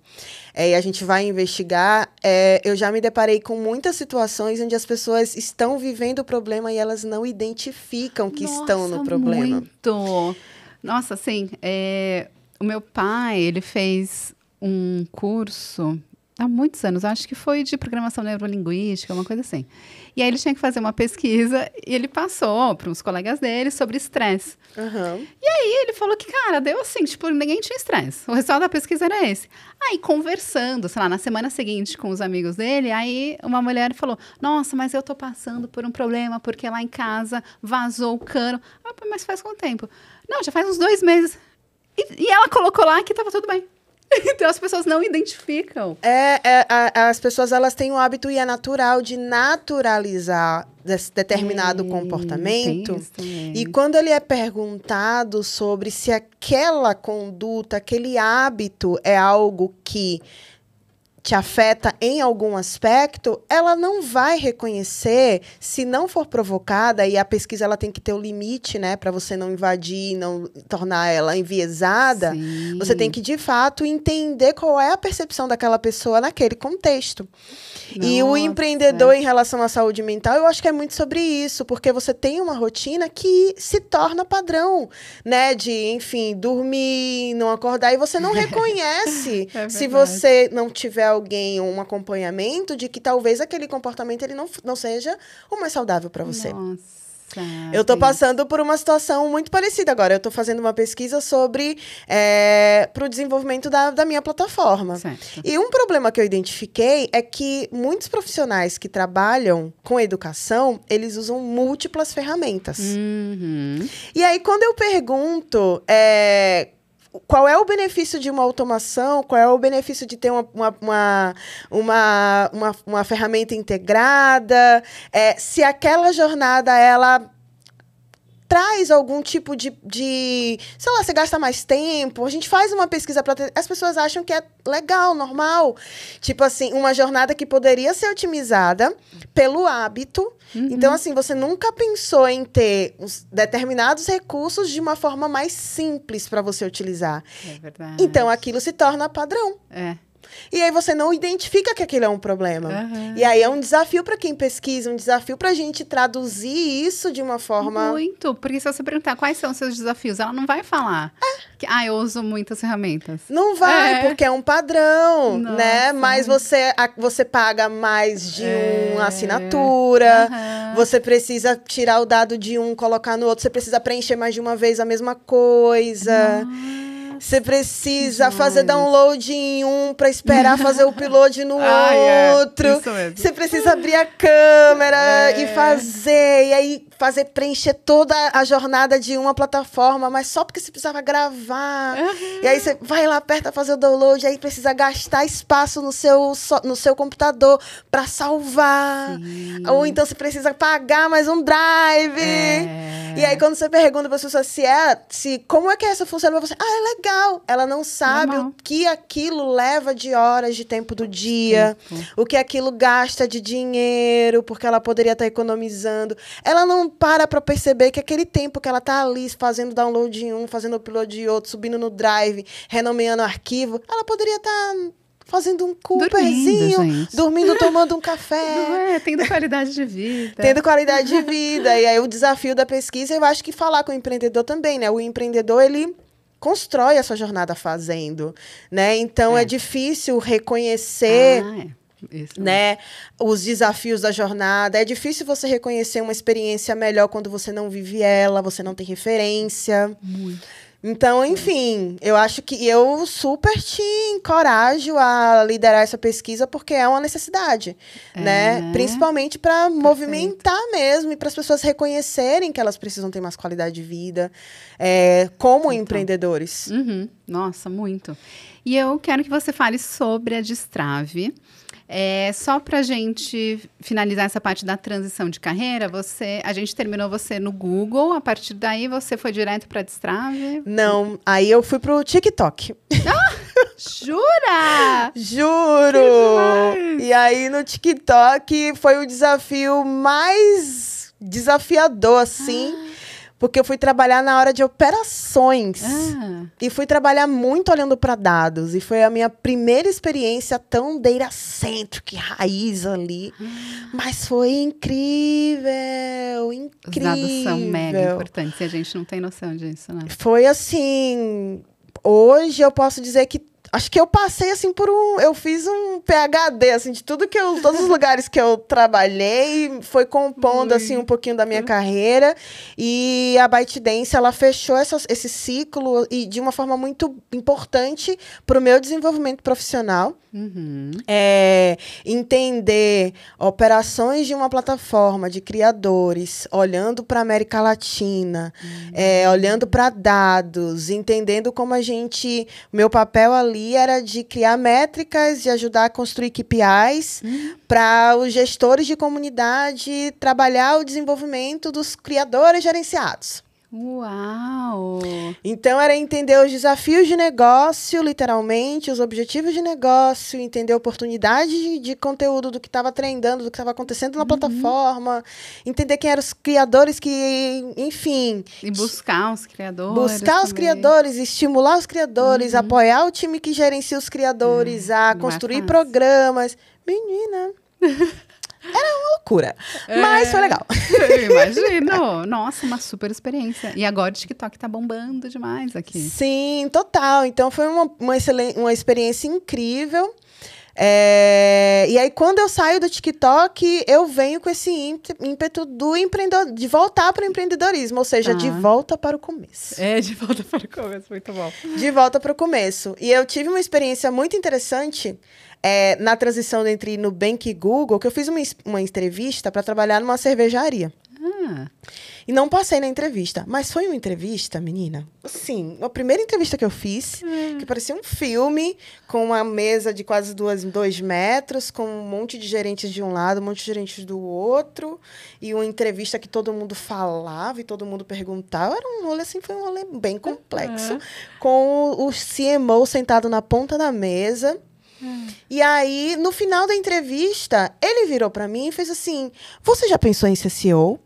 e a gente vai investigar, eu já me deparei com muitas situações onde as pessoas estão vivendo o problema e elas não identificam que estão no problema. Muito! Nossa, assim, o meu pai, ele fez um curso há muitos anos, acho que foi de programação neurolinguística, uma coisa assim. E aí ele tinha que fazer uma pesquisa e ele passou para uns colegas dele sobre estresse. E aí ele falou que, cara, deu assim, tipo, ninguém tinha estresse. O resultado da pesquisa era esse. Aí, conversando, sei lá, na semana seguinte com os amigos dele, aí uma mulher falou, nossa, mas eu tô passando por um problema, porque lá em casa vazou o cano. Mas faz quanto tempo? Não, já faz uns 2 meses. E ela colocou lá que tava tudo bem. Então, as pessoas não identificam. As pessoas, elas têm o hábito, e é natural, de naturalizar determinado comportamento. E quando ele é perguntado sobre se aquela conduta, aquele hábito é algo que te afeta em algum aspecto, ela não vai reconhecer se não for provocada, e a pesquisa ela tem que ter o limite, né, para você não invadir, não tornar ela enviesada. Sim. Você tem que, de fato, entender qual é a percepção daquela pessoa naquele contexto. Nossa. E o empreendedor em relação à saúde mental, eu acho que é muito sobre isso, porque você tem uma rotina que se torna padrão, né, de, enfim, dormir, não acordar, e você não reconhece se você não tiver alguém, um acompanhamento de que talvez aquele comportamento ele não seja o mais saudável para você. Nossa. Eu tô passando por uma situação muito parecida agora. Eu tô fazendo uma pesquisa sobre pro desenvolvimento da minha plataforma. Certo. E um problema que eu identifiquei é que muitos profissionais que trabalham com educação, eles usam múltiplas ferramentas. E aí, quando eu pergunto qual é o benefício de uma automação, qual é o benefício de ter uma ferramenta integrada, se aquela jornada, ela traz algum tipo de, sei lá, você gasta mais tempo, a gente faz uma pesquisa para as pessoas acham que é legal, normal. Tipo assim, uma jornada que poderia ser otimizada pelo hábito. Então, assim, você nunca pensou em ter determinados recursos de uma forma mais simples para você utilizar. É verdade. Então, aquilo se torna padrão. E aí você não identifica que aquilo é um problema. E aí é um desafio para quem pesquisa, um desafio para a gente traduzir isso de uma forma... Muito, porque se você perguntar quais são os seus desafios, ela não vai falar que eu uso muitas ferramentas. Não vai, porque é um padrão, né? Mas você paga mais de uma assinatura, você precisa tirar o dado de um, colocar no outro, você precisa preencher mais de uma vez a mesma coisa. Você precisa fazer download em um para esperar fazer o upload no outro. Isso mesmo. Você precisa abrir a câmera e fazer. E aí preencher toda a jornada de uma plataforma, mas só porque você precisava gravar. E aí você vai lá, aperta fazer o download, aí precisa gastar espaço no seu computador para salvar. Ou então você precisa pagar mais um drive. E aí quando você pergunta para as pessoas como é que essa funciona, você, é legal. Ela não sabe o que aquilo leva de horas de tempo do dia, o que aquilo gasta de dinheiro, porque ela poderia estar economizando. Ela não para perceber que aquele tempo que ela tá ali fazendo download de um, fazendo upload de outro, subindo no drive, renomeando arquivo, ela poderia estar fazendo um Cooperzinho, dormindo, tomando um café. Tendo qualidade de vida. Tendo qualidade de vida. E aí o desafio da pesquisa, eu acho que falar com o empreendedor também, né? O empreendedor, ele constrói a sua jornada fazendo, né? Então é difícil reconhecer... Isso. Né? Os desafios da jornada. É difícil você reconhecer uma experiência melhor quando você não vive ela, você não tem referência. Muito. Então, enfim, eu acho que eu super te encorajo a liderar essa pesquisa porque é uma necessidade, né? Principalmente para movimentar mesmo e para as pessoas reconhecerem que elas precisam ter mais qualidade de vida como empreendedores. Nossa, muito. E eu quero que você fale sobre a Destrave. Só para a gente finalizar essa parte da transição de carreira, a gente terminou você no Google, a partir daí você foi direto para a Destrave? Não, aí eu fui pro TikTok. Jura? Juro! E aí no TikTok foi o desafio mais desafiador, assim, porque eu fui trabalhar na hora de operações. E fui trabalhar muito olhando para dados. E foi a minha primeira experiência tão data-centric, raiz ali. Mas foi incrível, incrível. Os dados são mega importantes e a gente não tem noção disso, né? Foi assim... Hoje eu posso dizer que acho que eu passei, assim, eu fiz um PhD, assim, de todos os lugares que eu trabalhei, foi compondo, assim, um pouquinho da minha carreira. E a ByteDance, ela fechou esse ciclo e de uma forma muito importante para o meu desenvolvimento profissional. Entender operações de uma plataforma de criadores, olhando para a América Latina, olhando para dados, entendendo como meu papel ali era de criar métricas, de ajudar a construir KPIs para os gestores de comunidade trabalhar o desenvolvimento dos criadores gerenciados. Uau! Então, era entender os desafios de negócio, literalmente, os objetivos de negócio, entender a oportunidade de conteúdo do que estava trendando, do que estava acontecendo na plataforma, entender quem eram os criadores que, enfim... E buscar os criadores. Buscar os criadores, estimular os criadores, apoiar o time que gerencia os criadores, a construir programas. Menina... Era uma loucura, mas foi legal. Eu imagino. Nossa, uma super experiência. E agora o TikTok tá bombando demais aqui. Sim, total. Então foi uma experiência incrível. E aí, quando eu saio do TikTok, eu venho com esse ímpeto de voltar para o empreendedorismo, ou seja, de volta para o começo. De volta para o começo, muito bom. De volta para o começo. E eu tive uma experiência muito interessante na transição entre Nubank e Google, que eu fiz uma entrevista para trabalhar numa cervejaria. E não passei na entrevista. Mas foi uma entrevista, menina, assim, a primeira entrevista que eu fiz, que parecia um filme, com uma mesa de quase 2 metros, com um monte de gerentes de um lado, um monte de gerentes do outro, e uma entrevista que todo mundo falava e todo mundo perguntava. Era um rolê, assim, foi um rolê bem complexo, com o CMO sentado na ponta da mesa. E aí, no final da entrevista, ele virou para mim e fez assim: você já pensou em ser CEO?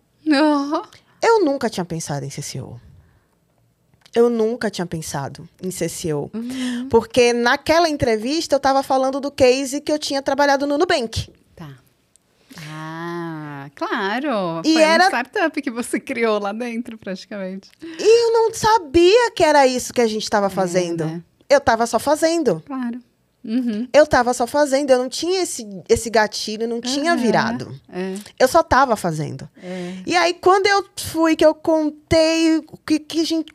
Eu nunca tinha pensado em ser CEO. Eu nunca tinha pensado em ser CEO. Porque naquela entrevista eu estava falando do case que eu tinha trabalhado no Nubank. Tá. Claro. Foi uma startup que você criou lá dentro, praticamente. E eu não sabia que era isso que a gente estava fazendo. Né? Eu estava só fazendo. Claro. Eu estava só fazendo, eu não tinha esse gatilho, não tinha virado. Eu só estava fazendo. E aí, quando eu fui, que eu contei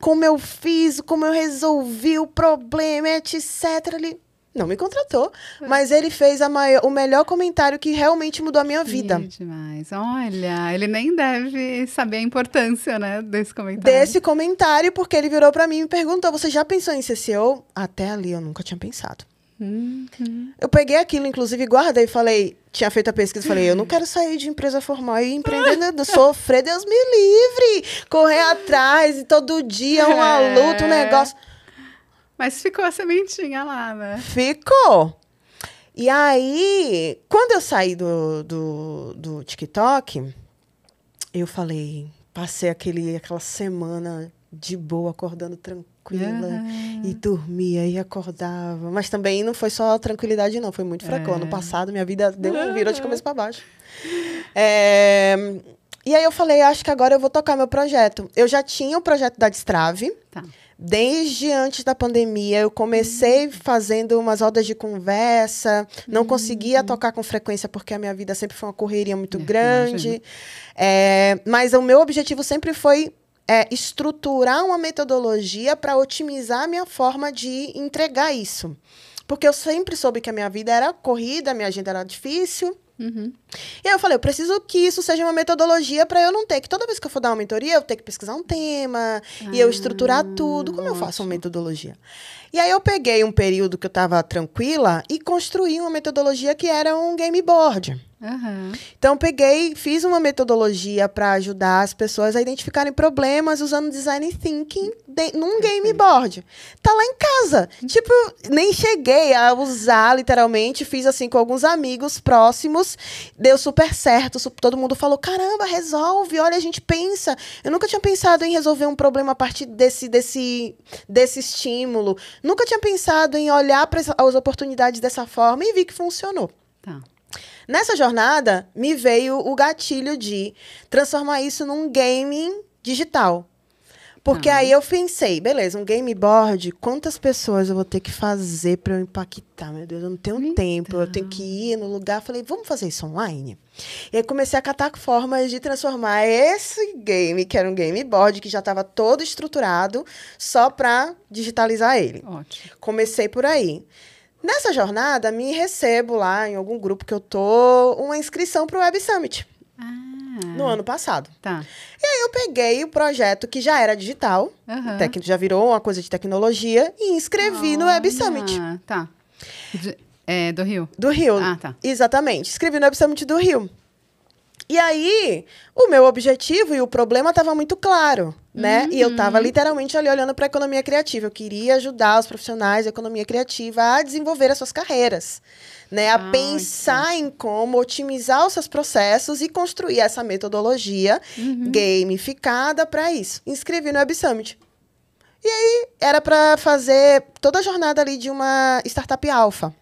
como eu fiz, como eu resolvi o problema, etc., ele não me contratou, mas ele fez o melhor comentário que realmente mudou a minha vida. Demais. Olha, ele nem deve saber a importância, né, desse comentário. Desse comentário, porque ele virou para mim e me perguntou: você já pensou em ser CEO? Até ali eu nunca tinha pensado. Eu peguei aquilo, inclusive, guardei e falei, tinha feito a pesquisa, falei, eu não quero sair de empresa formal e empreender, sofrer, Deus me livre, correr atrás e todo dia uma luta, um negócio. Mas ficou a sementinha lá, né? Ficou. E aí, quando eu saí do TikTok, eu falei, passei aquela semana de boa, acordando tranquila, e dormia e acordava. Mas também não foi só tranquilidade, não. Foi muito furacão. No passado, minha vida deu um virou de cabeça para baixo. E aí eu falei, acho que agora eu vou tocar meu projeto. Eu já tinha o projeto da Destrave. Tá. Desde antes da pandemia, eu comecei fazendo umas rodas de conversa. Não conseguia tocar com frequência, porque a minha vida sempre foi uma correria muito grande. Mas o meu objetivo sempre foi estruturar uma metodologia para otimizar a minha forma de entregar isso. Porque eu sempre soube que a minha vida era corrida, a minha agenda era difícil. E aí eu falei, eu preciso que isso seja uma metodologia para eu não ter que, toda vez que eu for dar uma mentoria, eu ter que pesquisar um tema e eu estruturar tudo. Como eu faço uma metodologia? E aí eu peguei um período que eu estava tranquila e construí uma metodologia que era um game board. Então, fiz uma metodologia para ajudar as pessoas a identificarem problemas usando design thinking num game board. Tá lá em casa. Tipo, nem cheguei a usar, literalmente. Fiz assim com alguns amigos próximos. Deu super certo. Todo mundo falou, caramba, resolve. Olha, a gente pensa. Eu nunca tinha pensado em resolver um problema a partir desse estímulo. Nunca tinha pensado em olhar para as oportunidades dessa forma e vi que funcionou. Tá. Nessa jornada, me veio o gatilho de transformar isso num game digital. Porque aí eu pensei, beleza, um game board, quantas pessoas eu vou ter que fazer para eu impactar? Meu Deus, eu não tenho tempo, eu tenho que ir no lugar. Falei, vamos fazer isso online? E aí comecei a catar formas de transformar esse game, que era um game board, que já estava todo estruturado, só para digitalizar ele. Ótimo. Comecei por aí. Nessa jornada, me recebo lá, em algum grupo que eu tô, uma inscrição para o Web Summit. No ano passado. Tá. E aí eu peguei o projeto que já era digital, já virou uma coisa de tecnologia, e inscrevi no Web Summit. Tá. Do Rio? Do Rio. Ah, tá. Exatamente. Escrevi no Web Summit do Rio. E aí, o meu objetivo e o problema estava muito claro, né? E eu estava literalmente ali olhando para a economia criativa. Eu queria ajudar os profissionais da economia criativa a desenvolver as suas carreiras, né? A pensar em como otimizar os seus processos e construir essa metodologia gamificada para isso. Inscrevi no Web Summit. E aí, era para fazer toda a jornada ali de uma startup alfa.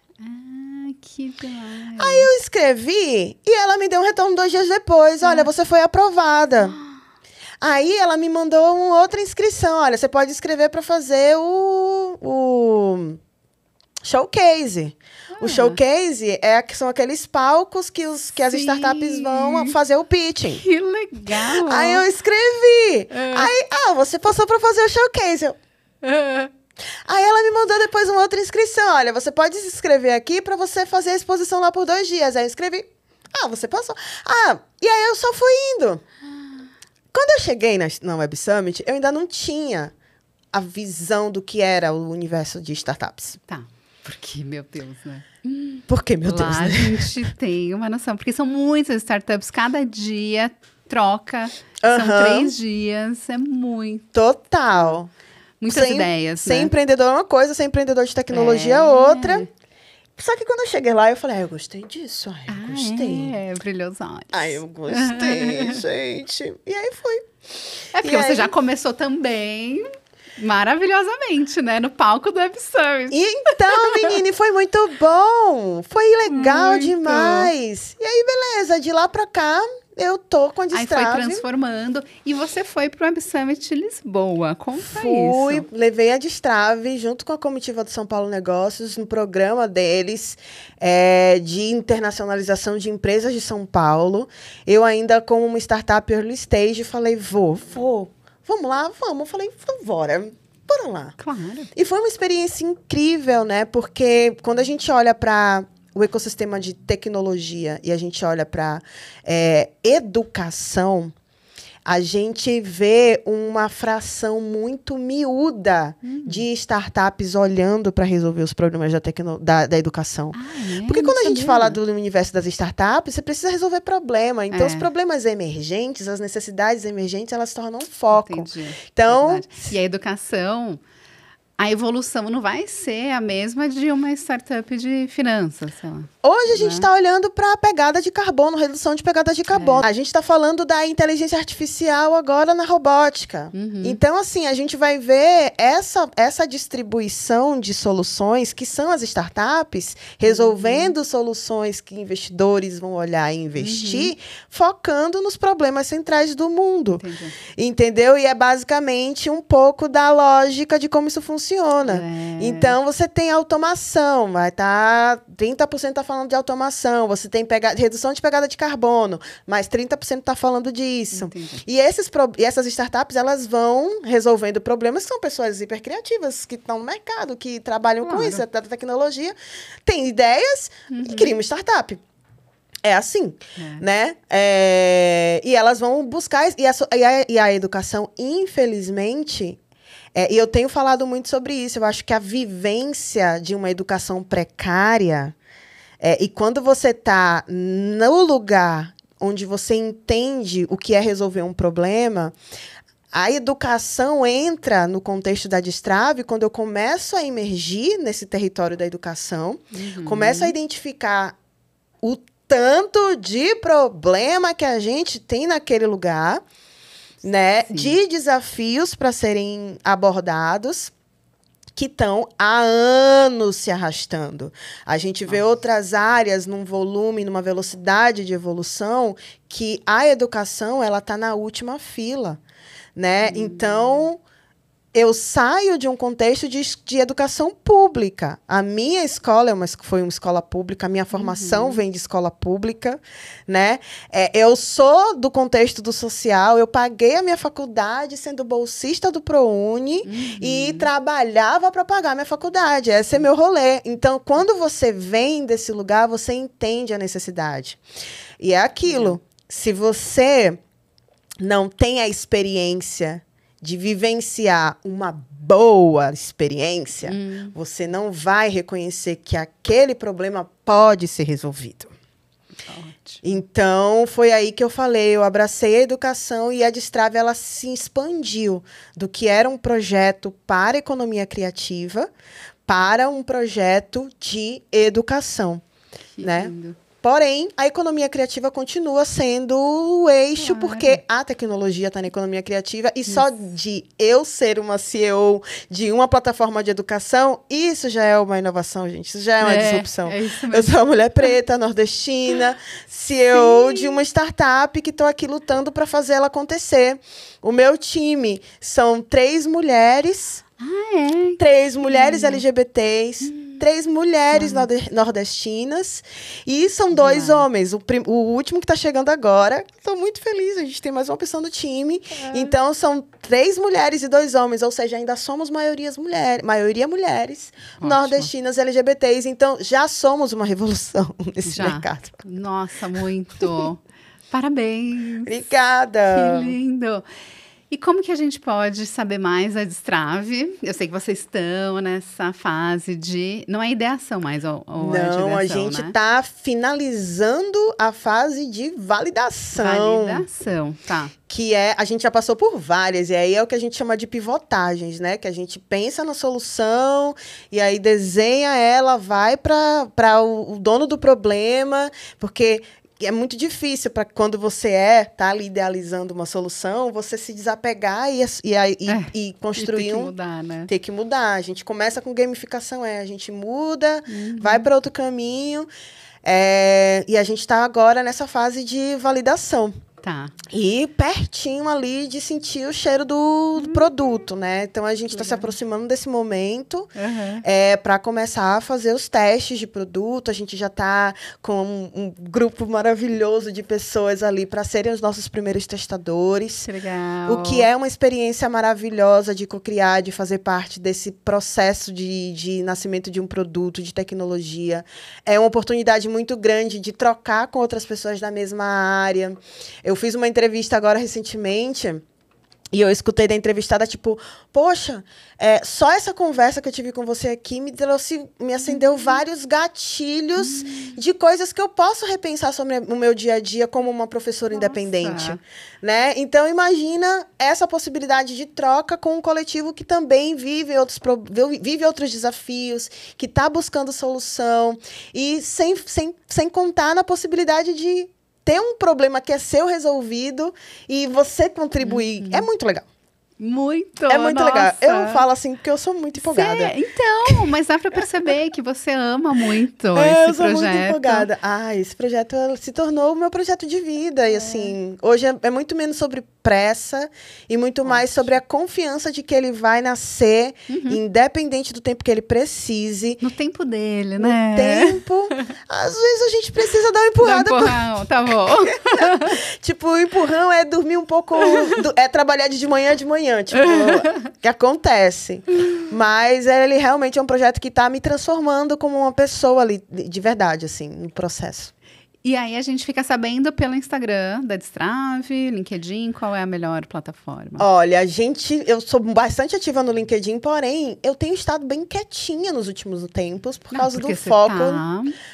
Que demais. Aí eu escrevi e ela me deu um retorno 2 dias depois. Olha, você foi aprovada. Aí ela me mandou uma outra inscrição. Olha, você pode escrever para fazer o showcase. O showcase são aqueles palcos que as startups vão fazer o pitching. Que legal! Aí eu escrevi. Aí, você passou para fazer o showcase. Aí ela me mandou depois uma outra inscrição. Olha, você pode se inscrever aqui para você fazer a exposição lá por 2 dias. Aí eu escrevi. Você passou. E aí eu só fui indo. Quando eu cheguei na Web Summit, eu ainda não tinha a visão do que era o universo de startups. Tá. Porque, meu Deus, né? Porque, meu Deus, né? A gente tem uma noção. Porque são muitas startups. Cada dia troca. São 3 dias. É muito. Total. Muitas ideias, Ser né? empreendedor é uma coisa, ser empreendedor de tecnologia é outra. Só que quando eu cheguei lá, eu falei, eu gostei disso. Eu gostei. Brilhou os olhos. Eu gostei, gente. E aí fui. É porque você já começou também maravilhosamente, né? No palco do Web Summit. Então, menina, foi muito bom. Foi legal demais. E aí, beleza. De lá pra cá, eu tô com a Destrave. Aí foi transformando. E você foi pro Web Summit Lisboa. Conta isso. Levei a Destrave junto com a comitiva do São Paulo Negócios no programa deles de internacionalização de empresas de São Paulo. Eu ainda, como uma startup early stage, falei, vou. Vamos lá, vamos. Eu falei, bora lá. Claro. E foi uma experiência incrível, né? Porque quando a gente olha para o ecossistema de tecnologia e a gente olha para educação, a gente vê uma fração muito miúda de startups olhando para resolver os problemas da educação. Porque quando a gente fala do universo das startups, você precisa resolver problema. Então, os problemas emergentes, as necessidades emergentes, elas se tornam foco. Entendi. Então, e a educação, a evolução não vai ser a mesma de uma startup de finanças, sei lá. Hoje a gente está olhando para a pegada de carbono, redução de pegada de carbono. A gente está falando da inteligência artificial agora na robótica. Então, assim, a gente vai ver essa distribuição de soluções que são as startups, resolvendo soluções que investidores vão olhar e investir, focando nos problemas centrais do mundo. Entendi. Entendeu? E é basicamente um pouco da lógica de como isso funciona. Então, você tem automação, vai estar 30% está falando de automação, você tem redução de pegada de carbono, mas 30% está falando disso. Entendi. E essas startups, elas vão resolvendo problemas que são pessoas hipercriativas, que estão no mercado, que trabalham com isso, da tecnologia, têm ideias e criam uma startup. É assim, né? E elas vão buscar... E a educação, infelizmente... e eu tenho falado muito sobre isso. Eu acho que a vivência de uma educação precária... e quando você está no lugar onde você entende o que é resolver um problema, a educação entra no contexto da Destrave quando eu começo a emergir nesse território da educação, começo a identificar o tanto de problema que a gente tem naquele lugar, né, de desafios para serem abordados, que estão há anos se arrastando. A gente vê outras áreas num volume, numa velocidade de evolução, que a educação ela está na última fila, né? Então, eu saio de um contexto de educação pública. A minha escola foi uma escola pública, a minha formação vem de escola pública, né? Eu sou do contexto do social, eu paguei a minha faculdade sendo bolsista do ProUni e trabalhava para pagar a minha faculdade. Esse é meu rolê. Então, quando você vem desse lugar, você entende a necessidade. E é aquilo. Se você não tem a experiência de vivenciar uma boa experiência, você não vai reconhecer que aquele problema pode ser resolvido. Ótimo. Então, foi aí que eu falei, eu abracei a educação e a Destrave, ela se expandiu do que era um projeto para economia criativa para um projeto de educação, né? Lindo. Porém, a economia criativa continua sendo o eixo, porque a tecnologia está na economia criativa e só de eu ser uma CEO de uma plataforma de educação, isso já é uma inovação, gente. Isso já é uma disrupção. Eu sou uma mulher preta, nordestina, CEO de uma startup que estou aqui lutando para fazer ela acontecer. O meu time são 3 mulheres, 3 mulheres LGBTs, 3 mulheres nordestinas e são 2 homens. O último que está chegando agora. Estou muito feliz, a gente tem mais uma pessoa no time. Então, são 3 mulheres e 2 homens, ou seja, ainda somos maioria mulheres nordestinas LGBTs. Então, já somos uma revolução nesse mercado. Nossa, muito. Parabéns. Obrigada. Que lindo. E como que a gente pode saber mais a Destrave? Eu sei que vocês estão nessa fase de... Não é ideação mais, ou não, é de ideação, a gente está finalizando a fase de validação. Validação, tá. Que é, a gente já passou por várias, e aí é o que a gente chama de pivotagens, né? Que a gente pensa na solução, e aí desenha ela, vai para o dono do problema, porque... é muito difícil para quando você tá ali idealizando uma solução, você se desapegar e construir ter que mudar, né? Ter que mudar. A gente começa com gamificação, a gente muda, vai para outro caminho, e a gente está agora nessa fase de validação. Tá. E pertinho ali de sentir o cheiro do produto, né? Então, a gente está se aproximando desse momento para começar a fazer os testes de produto. A gente já está com um grupo maravilhoso de pessoas ali para serem os nossos primeiros testadores. Que legal. O que é uma experiência maravilhosa de cocriar, de fazer parte desse processo de nascimento de um produto, de tecnologia. É uma oportunidade muito grande de trocar com outras pessoas da mesma área. Eu fiz uma entrevista agora recentemente e eu escutei da entrevistada, tipo, poxa, só essa conversa que eu tive com você aqui me acendeu vários gatilhos de coisas que eu posso repensar sobre o meu dia a dia como uma professora independente, né? Então, imagina essa possibilidade de troca com um coletivo que também vive outros desafios, que está buscando solução e sem contar na possibilidade de ter um problema que é seu resolvido e você contribuir. É muito legal. Muito, é muito legal. Eu falo assim porque eu sou muito empolgada. Então, mas dá para perceber que você ama muito esse projeto. Eu sou muito empolgada. Esse projeto se tornou o meu projeto de vida. E assim, hoje é muito menos sobre pressa e muito mais sobre a confiança de que ele vai nascer, independente do tempo que ele precise. No tempo dele, né? No tempo. Às vezes a gente precisa dar uma empurrada. Tá bom. Tipo, o empurrão é dormir um pouco, é trabalhar de manhã, tipo, que acontece. Mas ele realmente é um projeto que está me transformando como uma pessoa ali, de verdade, assim, no processo. E aí a gente fica sabendo pelo Instagram da Destrave, LinkedIn, qual é a melhor plataforma? Olha, eu sou bastante ativa no LinkedIn, porém, eu tenho estado bem quietinha nos últimos tempos por causa do foco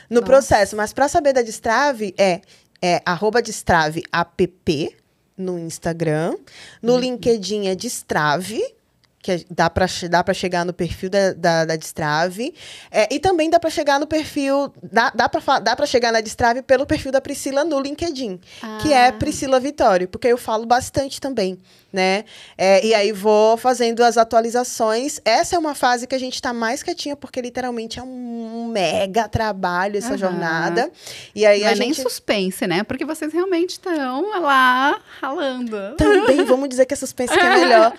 no processo. Mas para saber da Destrave, é @destraveapp no Instagram. No LinkedIn é Destrave, que dá para chegar no perfil da Destrave. E também dá para chegar no perfil... Dá para chegar na Destrave pelo perfil da Priscila no LinkedIn, que é Priscila Vitório, porque eu falo bastante também, né? E aí vou fazendo as atualizações. Essa é uma fase que a gente está mais quietinha, porque literalmente é um mega trabalho essa jornada. E aí não é nem suspense, né? Porque vocês realmente estão lá ralando. Também, vamos dizer que a suspense que é melhor.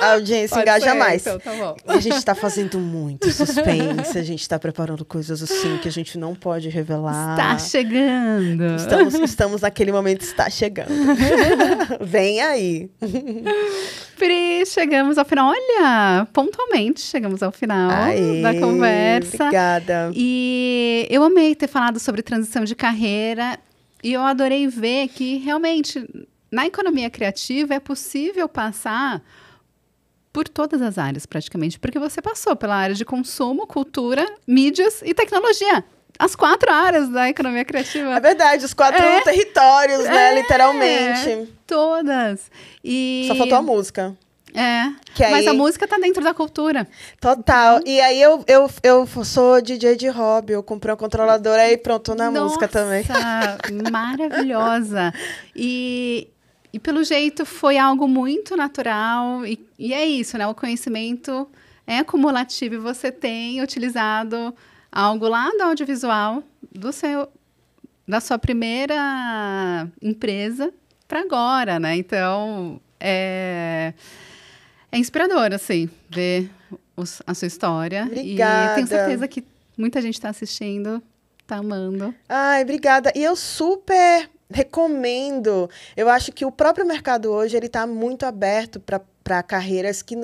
A audiência engaja mais. Então, tá bom. A gente está fazendo muito suspense, a gente está preparando coisas assim que a gente não pode revelar. Está chegando. Estamos naquele momento, está chegando. Vem aí. Pri, chegamos ao final. Olha, pontualmente chegamos ao final da conversa. Obrigada. E eu amei ter falado sobre transição de carreira. E eu adorei ver que, realmente, na economia criativa é possível passar por todas as áreas, praticamente. Porque você passou pela área de consumo, cultura, mídias e tecnologia. As 4 áreas da economia criativa. É verdade, os 4 territórios, né? Literalmente. Todas. Só faltou a música. Mas a música tá dentro da cultura. Total. E aí eu sou DJ de hobby, eu comprei um controlador, aí pronto, na música também. Maravilhosa. E pelo jeito foi algo muito natural. E é isso, né? O conhecimento é acumulativo e você tem utilizado algo lá do audiovisual, da sua primeira empresa para agora, né? Então, é inspirador, assim, ver a sua história. Obrigada. E tenho certeza que Muita gente está assistindo, tá amando. Ai, obrigada. E eu super recomendo. Eu acho que o próprio mercado hoje ele está muito aberto para carreiras que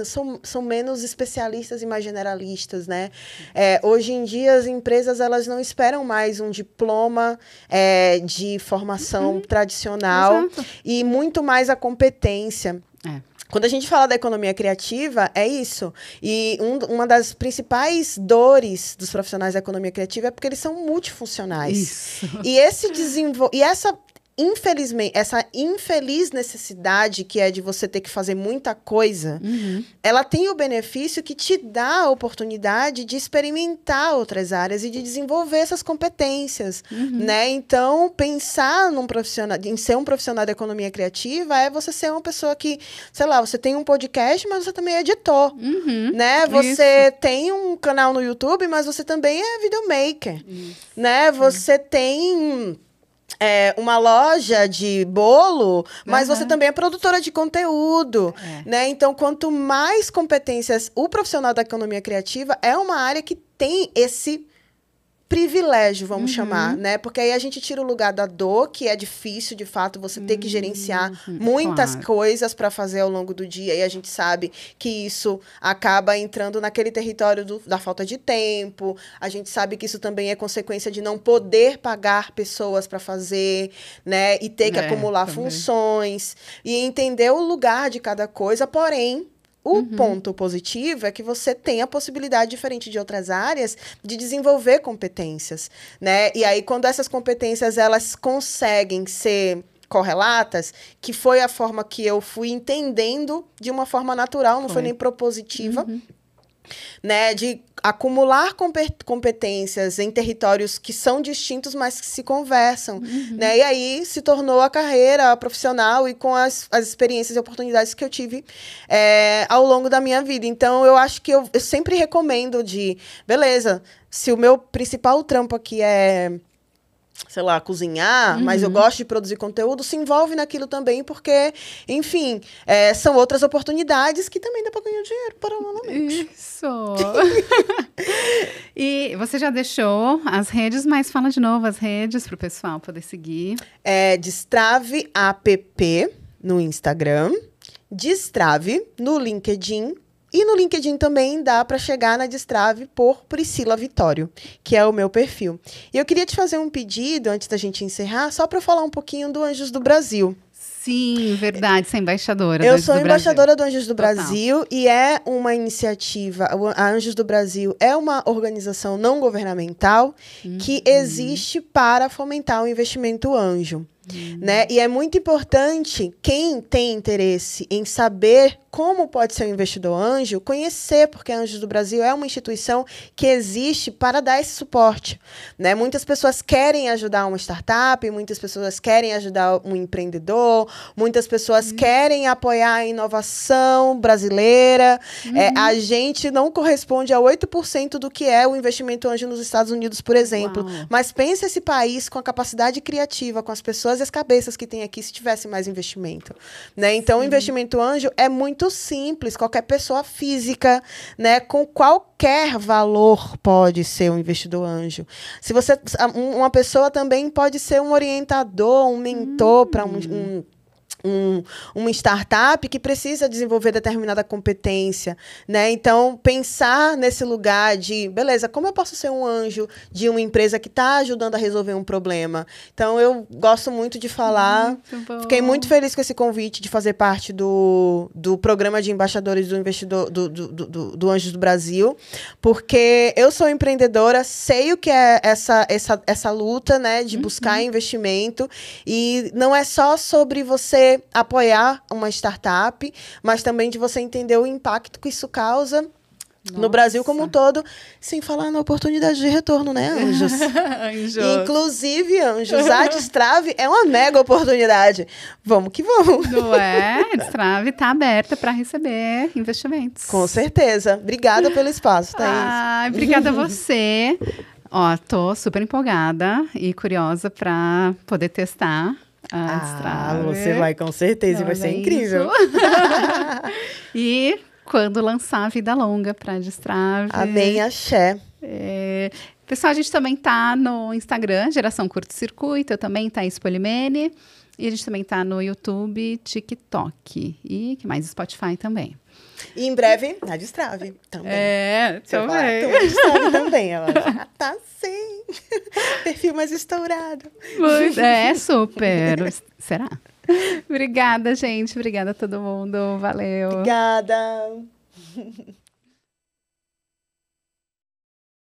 são menos especialistas e mais generalistas, né? Hoje em dia, as empresas elas não esperam mais um diploma de formação tradicional. Exato. E muito mais a competência. Quando a gente fala da economia criativa, é isso. E uma das principais dores dos profissionais da economia criativa é porque eles são multifuncionais. Isso. E infelizmente, essa infeliz necessidade que é de você ter que fazer muita coisa, ela tem o benefício que te dá a oportunidade de experimentar outras áreas e de desenvolver essas competências, né? Então, pensar em ser um profissional da economia criativa é você ser uma pessoa que, sei lá, você tem um podcast, mas você também é editor, né? Você tem um canal no YouTube, mas você também é videomaker, né? Você tem uma loja de bolo, mas você também é produtora de conteúdo, né? Então, quanto mais competências o profissional da economia criativa é uma área que tem esse privilégio, vamos chamar, né? Porque aí a gente tira o lugar da dor, que é difícil, de fato, você ter que gerenciar muitas coisas para fazer ao longo do dia, e a gente sabe que isso acaba entrando naquele território da falta de tempo, a gente sabe que isso também é consequência de não poder pagar pessoas para fazer, né? E ter que acumular funções, e entender o lugar de cada coisa, porém, o ponto positivo é que você tem a possibilidade, diferente de outras áreas, de desenvolver competências, né? E aí, quando essas competências elas conseguem ser correlatas, que foi a forma que eu fui entendendo de uma forma natural, não foi nem propositiva, né, de acumular competências em territórios que são distintos, mas que se conversam, né, e aí se tornou a carreira profissional e com as experiências e oportunidades que eu tive ao longo da minha vida. Então, eu acho que eu sempre recomendo beleza, se o meu principal trampo aqui é, sei lá, cozinhar, mas eu gosto de produzir conteúdo, se envolve naquilo também, porque, enfim, são outras oportunidades que também dá para ganhar dinheiro paralelamente. Isso! E você já deixou as redes, mas fala de novo as redes para o pessoal poder seguir. Destrave app no Instagram, Destrave no LinkedIn. E no LinkedIn também dá para chegar na Destrave por Priscila Vitório, que é o meu perfil. E eu queria te fazer um pedido, antes da gente encerrar, só para eu falar um pouquinho do Anjos do Brasil. Sim, verdade, você é embaixadora Eu sou embaixadora do Anjos do Brasil e é uma iniciativa, a Anjos do Brasil é uma organização não governamental que existe para fomentar o investimento anjo. Né? E é muito importante quem tem interesse em saber como pode ser um investidor anjo, conhecer, porque a Anjos do Brasil é uma instituição que existe para dar esse suporte, né? Muitas pessoas querem ajudar uma startup, muitas pessoas querem ajudar um empreendedor, muitas pessoas querem apoiar a inovação brasileira. A gente não corresponde a 8% do que é o investimento anjo nos Estados Unidos, por exemplo. Uau. Mas pensa esse país com a capacidade criativa, com as pessoas e as cabeças que tem aqui, se tivesse mais investimento, né? Então, o investimento anjo é muito simples, qualquer pessoa física, né, com qualquer valor pode ser um investidor anjo. Se você, uma pessoa também pode ser um orientador, um mentor para uma startup que precisa desenvolver determinada competência, né? Então, pensar nesse lugar de, beleza, como eu posso ser um anjo de uma empresa que está ajudando a resolver um problema? Então, eu gosto muito de falar. Fiquei muito feliz com esse convite de fazer parte do programa de embaixadores do investidor do Anjos do Brasil, porque eu sou empreendedora, sei o que é essa luta, né, de buscar investimento, e não é só sobre você apoiar uma startup, mas também de você entender o impacto que isso causa no Brasil como um todo, sem falar na oportunidade de retorno, né, Anjos? Inclusive, Anjos, a Destrave é uma mega oportunidade. Vamos que vamos. Não é? A Destrave está aberta para receber investimentos. Com certeza. Obrigada pelo espaço, Thaís. Obrigada a você. Ó, tô super empolgada e curiosa para poder testar. Você vai com certeza, e vai ser incrível. E quando lançar a Vida Longa para Destrave. Amém, axé. Pessoal, a gente também tá no Instagram, Geração Curto Circuito, eu também, Thaís Polimene. E a gente também tá no YouTube, TikTok. E que mais? Spotify também. E em breve, na Destrave também. Também. Na Destrave também, ela já tá sim. Perfil mais estourado. Super. Será? Obrigada, gente. Obrigada a todo mundo. Valeu. Obrigada.